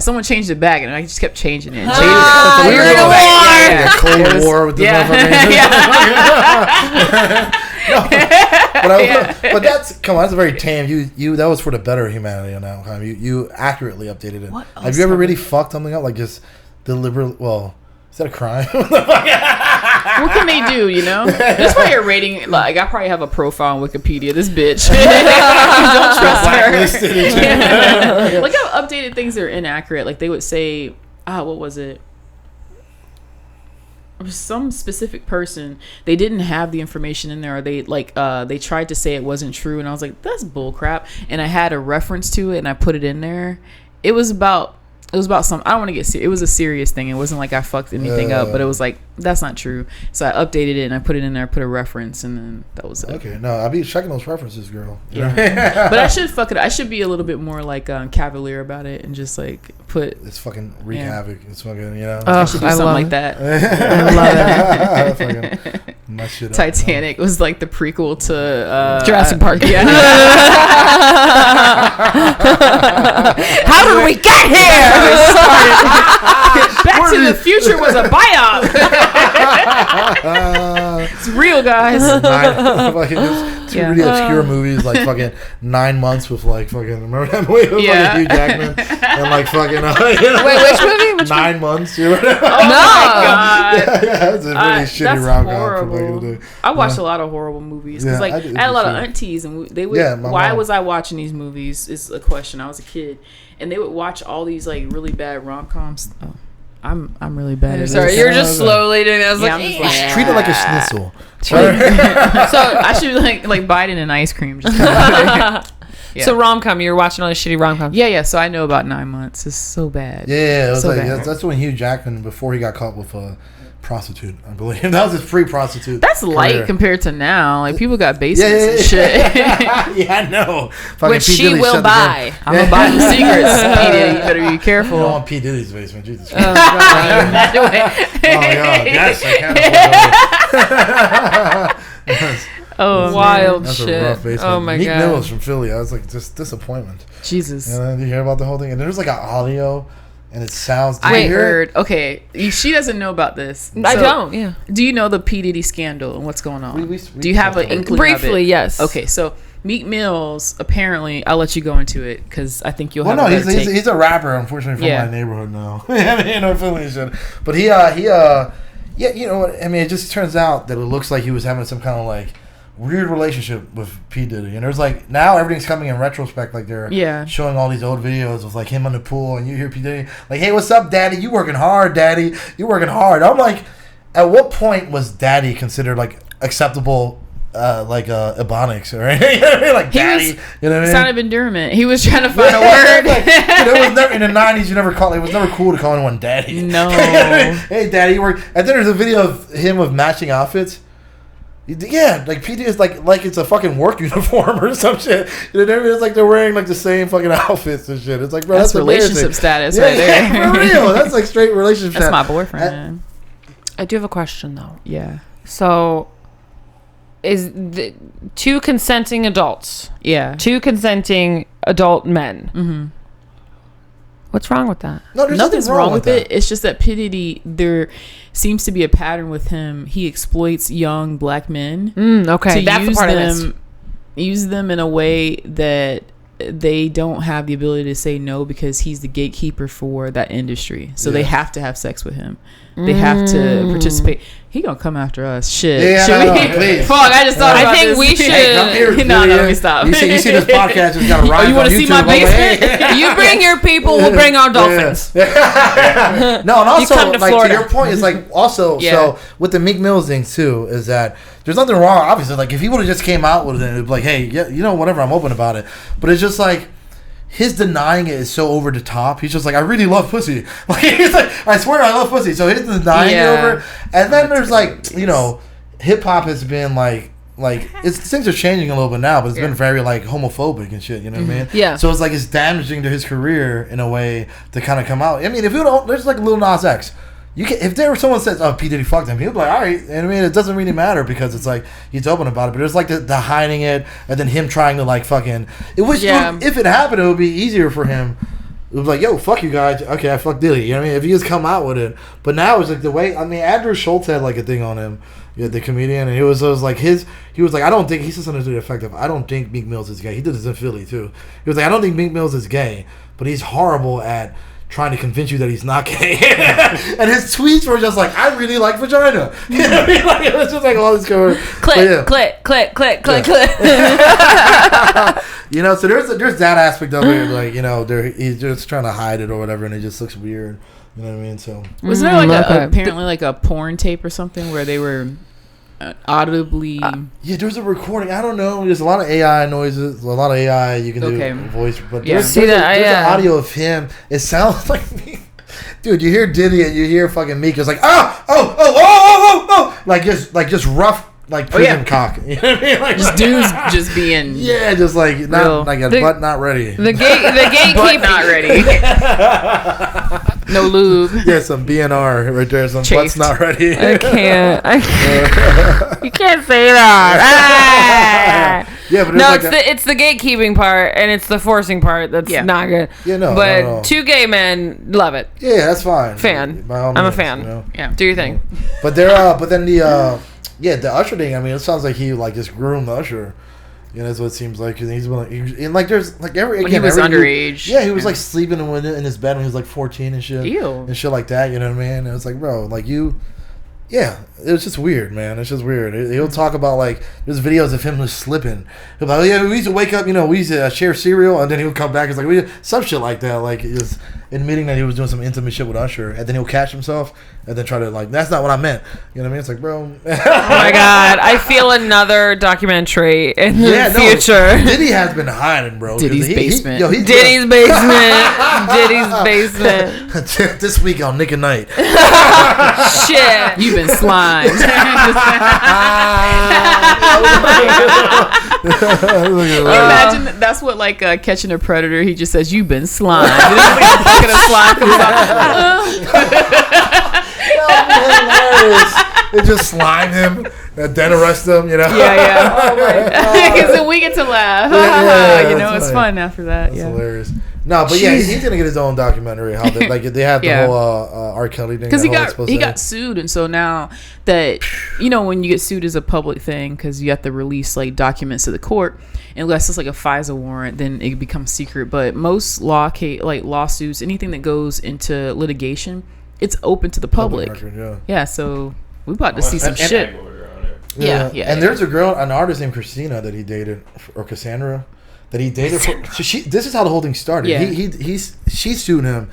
someone changed it back, and I just kept changing it. You're in a war. Cold War with the but that's that's very tame. You that was for the better humanity on that time. You accurately updated it. Have you ever really fucked something up, like just deliberately? Well, is that a crime? What can they do, you know? That's probably a rating. Like, I probably have a profile on Wikipedia. This bitch. Don't trust her. Like, I've updated things that are inaccurate. Like, they would say, what was it? It was some specific person. They didn't have the information in there. Or they tried to say it wasn't true. And I was like, that's bullcrap. And I had a reference to it, and I put it in there. It was about some. I don't want to get serious. It was a serious thing. It wasn't like I fucked anything up, but it was like, that's not true. So I updated it and I put it in there. I put a reference, and then that was it. Okay, no, I'll be checking those references, girl. Yeah. But I should fuck it. I should be a little bit more like cavalier about it and just like put. It's fucking wreak havoc. It's fucking, you know. I should do something like that. I love it. My shit up, Titanic was like the prequel to Jurassic Park. Yeah. How did we get here? Back to the Future was a biop. It's real, guys. Two really obscure movies, like fucking 9 months with like fucking, remember that movie with fucking Hugh Jackman and like fucking wait, which movie? 9 months? You remember? Oh my God. Yeah, it's a really shitty rom-com from back in the day. I watched a lot of horrible movies because I had a lot of aunties, and they would. Why was I watching these movies? Is a question. I was a kid, and they would watch all these like really bad rom-coms. Oh, I'm really bad at Sorry, this. you're just slowly doing that. I was like, treat it like a schnitzel. So I should be like biting an ice cream. Just yeah. So rom-com, you're watching all this shitty rom-com. Yeah. So I know about 9 months. It's so bad. Yeah, it was so like bad. that's when Hugh Jackman, before he got caught with a prostitute, I believe. That was his pre-prostitute. That's light compared to now. Like, people got basements and shit. Yeah, I know. Which she will buy. I'm gonna buy the secrets. P. Diddy, you better be careful. You don't want P. Diddy's basement. Jesus Christ. Oh, God. Oh my God. Yes, I can. Oh, wild that's shit. A rough basement. Oh my Meek God. Mill was from Philly. I was like, just disappointment. Jesus. You know, did you hear about the whole thing? And there's like an audio, and it sounds. I heard. Okay, she doesn't know about this. I don't. Yeah. Do you know the P. Diddy scandal and what's going on? We Do you have an inkling briefly? Of it? Yes. Okay, so Meek Mills, apparently, I'll let you go into it because I think you'll have. Well, no, a better take. he's a rapper, unfortunately, from my neighborhood now. You know, Philly shit. But he yeah, you know what? I mean, it just turns out that it looks like he was having some kind of like weird relationship with P. Diddy, and there's like now everything's coming in retrospect, like they're showing all these old videos of like him on the pool, and you hear P. Diddy like, "Hey, what's up, Daddy? You working hard, Daddy? You working hard?" I'm like, at what point was Daddy considered like acceptable? Like ebonics or anything, like Daddy, you know what I mean? Sign of endearment. He was trying to find a word. Like, it was never in the '90s. You never call it was never cool to call anyone Daddy. No. Hey, Daddy, you work. And then there's a video of him with matching outfits. Yeah, like PD is like it's a fucking work uniform or some shit. You know, it's like they're wearing like the same fucking outfits and shit. It's like, bro, that's relationship status right there. Yeah, for real. That's like straight relationship. That's my boyfriend. I do have a question though. Yeah. So, two consenting adults. Yeah. Two consenting adult men. Mm-hmm. What's wrong with that? No, there's nothing's wrong with it. It's just that P. Diddy, there seems to be a pattern with him. He exploits young black men. Okay, that's the part I missed. Use them in a way that they don't have the ability to say no because he's the gatekeeper for that industry. So they have to have sex with him. They have to participate. He gonna come after us. Shit. Yeah, should we? please. Fuck, I just thought about I think this. we should. Hey, no, let me stop. You see this podcast just got a rise. You want to see my basement? You bring your people, we'll bring our dolphins. No, and also come to like Florida. to your point, it's like also so with the Meek Mills thing too is that there's nothing wrong. Obviously, like if he would have just came out with it, it'd be like, hey, yeah, you know, whatever, I'm open about it. But it's just like. His denying it is so over the top. He's just like, I really love pussy. Like he's like, I swear I love pussy. So his denying it over, and then there's like, you know, hip hop has been like things are changing a little bit now, but it's been very like homophobic and shit. You know what I mean? Yeah. So it's like it's damaging to his career in a way to kind of come out. I mean, if you don't, there's like Lil Nas X. You can, if there was someone says, "Oh, P Diddy fucked him," he'll be like, "All right." And I mean, it doesn't really matter because it's like he's open about it. But there's like the hiding it, and then him trying to like fucking. It was if it happened, it would be easier for him. It was like, "Yo, fuck you guys." Okay, I fucked Diddy. You know what I mean? If he just come out with it, but now it's like the way. I mean, Andrew Schultz had like a thing on him, the comedian, and it was like his. He was like, "I don't think," he said something to the effect of, "I don't think Meek Mills is gay." He did this in Philly too. He was like, "I don't think Meek Mills is gay, but he's horrible at." Trying to convince you that he's not gay. And his tweets were just like, I really like vagina. You know what I mean? Like, it was just like all this going. Click. You know, so there's that aspect of it. Like, you know, he's just trying to hide it or whatever, and it just looks weird. You know what I mean? So was there like apparently like a porn tape or something where they were audibly yeah, there's a recording. I don't know. There's a lot of AI noises, a lot of AI you can do voice, but there's an audio of him. It sounds like me. Dude, you hear Diddy and you hear fucking Meek. It's like oh, like just rough like prison cock. You know what I mean? Like just dudes just being just like not like a butt not ready. The gatekeeping butt not ready. No lube. Yeah, some BNR right there. Some butts not ready. I can't. You can't say that. Yeah, but no, it's the gatekeeping part and it's the forcing part that's not good. Yeah, no. But no. two gay men love it. Yeah, that's fine. Fan. By all means, I'm a fan. You know? Yeah. Do your thing. But then the Usher thing. I mean, it sounds like he like just groomed the Usher. You know, that's what it seems like. And he's and like there's like he was underage. Yeah, he was like sleeping in his bed when he was like 14 and shit. Ew. And shit like that. You know what I mean? And it's like, bro, like you. Yeah, it was just weird, man. It's just weird. He'll talk about like there's videos of him just slipping. He'll be like, oh, yeah, we used to wake up, you know, we used to share cereal, and then he'll come back. It's like some shit like that, like just admitting that he was doing some intimate shit with Usher, and then he'll catch himself and then try to like that's not what I meant. You know what I mean? It's like, bro. Oh my god, I feel another documentary in the future. Diddy has been hiding, bro. Diddy's basement. Diddy's basement. Diddy's basement. This week on Nick and Night. Shit. You've been slimed. Can you imagine that's what like Catching a Predator, he just says you've been slimed. And then like a bucket of slime comes out. It just slime him and then arrest him, you know. Because then we get to laugh. You know, it's fun after that. That's hilarious. No, but he's gonna get his own documentary. How they, like they have the whole R. Kelly thing. Because he got sued, and so now that you know when you get sued as a public thing, because you have to release like documents to the court, unless it's like a FISA warrant, then it becomes secret. But most lawsuits, anything that goes into litigation, it's open to the public. Record, so we about to see some shit. Yeah. And there's an artist named Christina that he dated, or Cassandra. That he dated for. So this is how the whole thing started. Yeah. She sued him,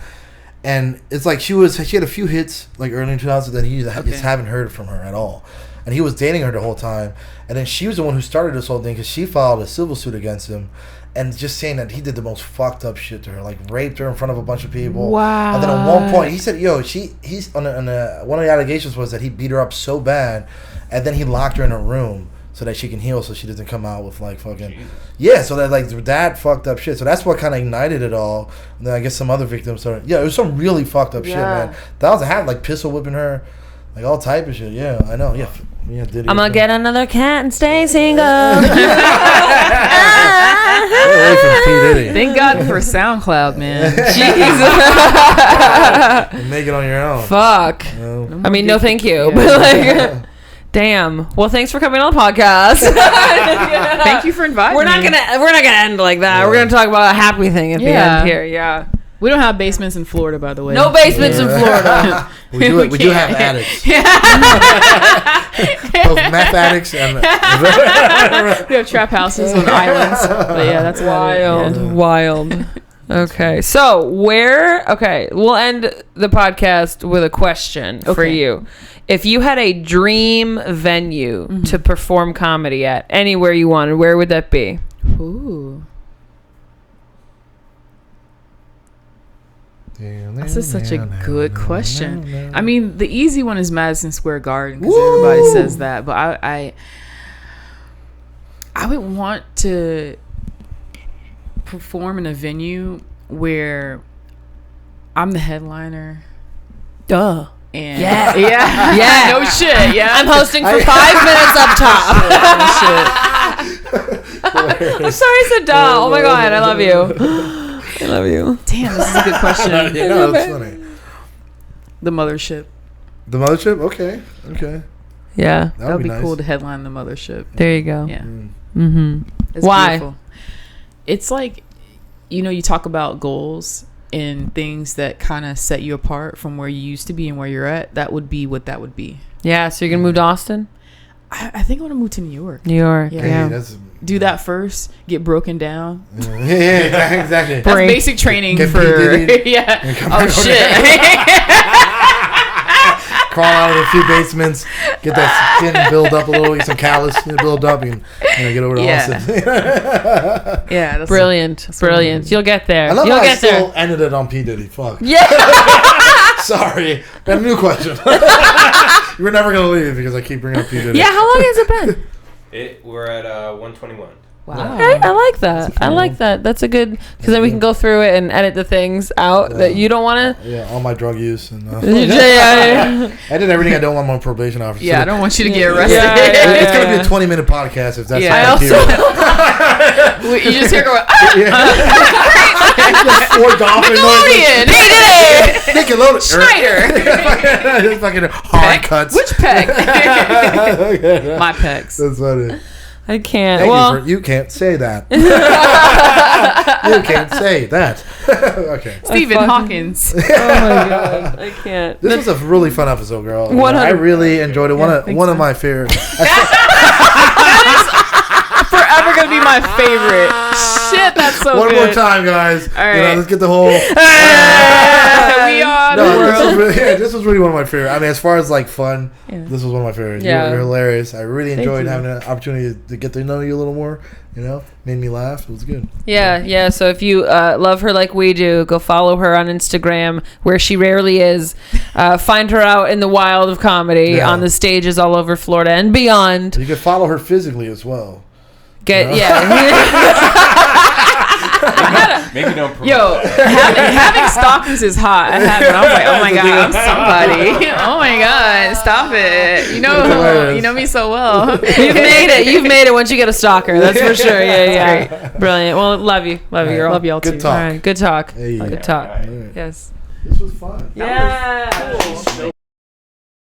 and it's like she had a few hits like early in 2000. Then he just haven't heard from her at all, and he was dating her the whole time. And then she was the one who started this whole thing because she filed a civil suit against him, and just saying that he did the most fucked up shit to her, like raped her in front of a bunch of people. Wow. And then at one point he said, he's one of the allegations was that he beat her up so bad, and then he locked her in a room. So that she can heal, so she doesn't come out with like fucking so that like that fucked up shit. So that's what kind of ignited it all. And then I guess some other victims started. Yeah, it was some really fucked up shit, man. That was like pistol whipping her, like all type of shit. Yeah, I know. Yeah, Yeah, Diddy. I'm gonna get another cat and stay single. Away from P. Diddy. Thank God for SoundCloud, man. Jesus. Make it on your own. Fuck. No. I mean, no, thank you. Yeah. But like, damn. Well, thanks for coming on the podcast. Thank you for inviting We're not me. gonna end like that. Yeah. We're gonna talk about a happy thing at the end here. Yeah. We don't have basements in Florida, by the way. No basements in Florida. We do have addicts. Both meth addicts and We have trap houses on islands. But yeah, that's wild. wild. Wild. Okay. So we'll end the podcast with a question for you. If you had a dream venue to perform comedy at, anywhere you wanted, where would that be? Ooh. This is such a good question. I mean, the easy one is Madison Square Garden because everybody says that, but I would want to perform in a venue where I'm the headliner. Duh. And Yeah. No shit. Yeah. I'm hosting for 5 minutes up top. I'm sorry I said duh. Oh my God. I love you. I love you. Damn, this is a good question. Yeah, no, that's funny. The Mothership. The Mothership? Okay. Yeah. That would be nice. cool to headline the Mothership. There you go. Yeah. Mm-hmm. It's Why? beautiful. It's like, you talk about goals and things that kind of set you apart from where you used to be and where you're at. That would be what that would be. Yeah. So you're gonna move to Austin? I think I want to move to New York. New York. Yeah. Yeah. That's, Do that first. Get broken down. yeah, exactly. That's basic training Get for. P. Diddy. Yeah. come Oh back shit. Crawl out of a few basements, get that skin build up a little, get some callus build up, and get over to Austin. Yeah. That's Brilliant. Brilliant. You'll get there. I love You'll how I get there. still ended it on P. Diddy. Fuck. Yeah. Sorry. Got a new question. You were never going to leave because I keep bringing up P. Diddy. Yeah. How long has it been? We're at 121. Wow. Okay, I like that. I like that. That's a good, because then we can go through it and edit the things out that you don't want to. Yeah, all my drug use. And, Yeah. I did everything I don't want my probation officer. Yeah, I don't want you to get arrested. Yeah. It's going to be a 20-minute podcast if that's Yeah. the criteria. You just hear going, Four dolphin Nickelodeon. noises. Nickelodeon. Schneider. Just fucking hard cuts. Which peg? My pecs. That's funny. I can't. Thank Well, you can't say that. You can't say that. Okay. Stephen Hawkins. oh my God, I can't. This was a really fun episode, girl. 100. I really enjoyed it. One of my favorites. Forever gonna be my favorite. Shit, that's so One good. more time, guys. All right. Let's get the whole. We are the No, world. this was really one of my favorite. I mean, as far as like fun, this was one of my favorites. Yeah. You're hilarious. I really enjoyed you. having an opportunity to get to know you a little more. Made me laugh. It was good. Yeah. So if you love her like we do, go follow her on Instagram, where she rarely is. Find her out in the wild of comedy on the stages all over Florida and beyond. You can follow her physically as well. Maybe don't promote Yo, having stalkers is hot. I have it. I was like, oh my God, I'm somebody. Oh my God, stop it. You know me so well. You've made it once you get a stalker. That's for sure. Yeah. Brilliant. Well, love you, girl. Love y'all too. Good talk. All right, good talk. Hey. Good talk. All right. Yes. This was fun. Yeah.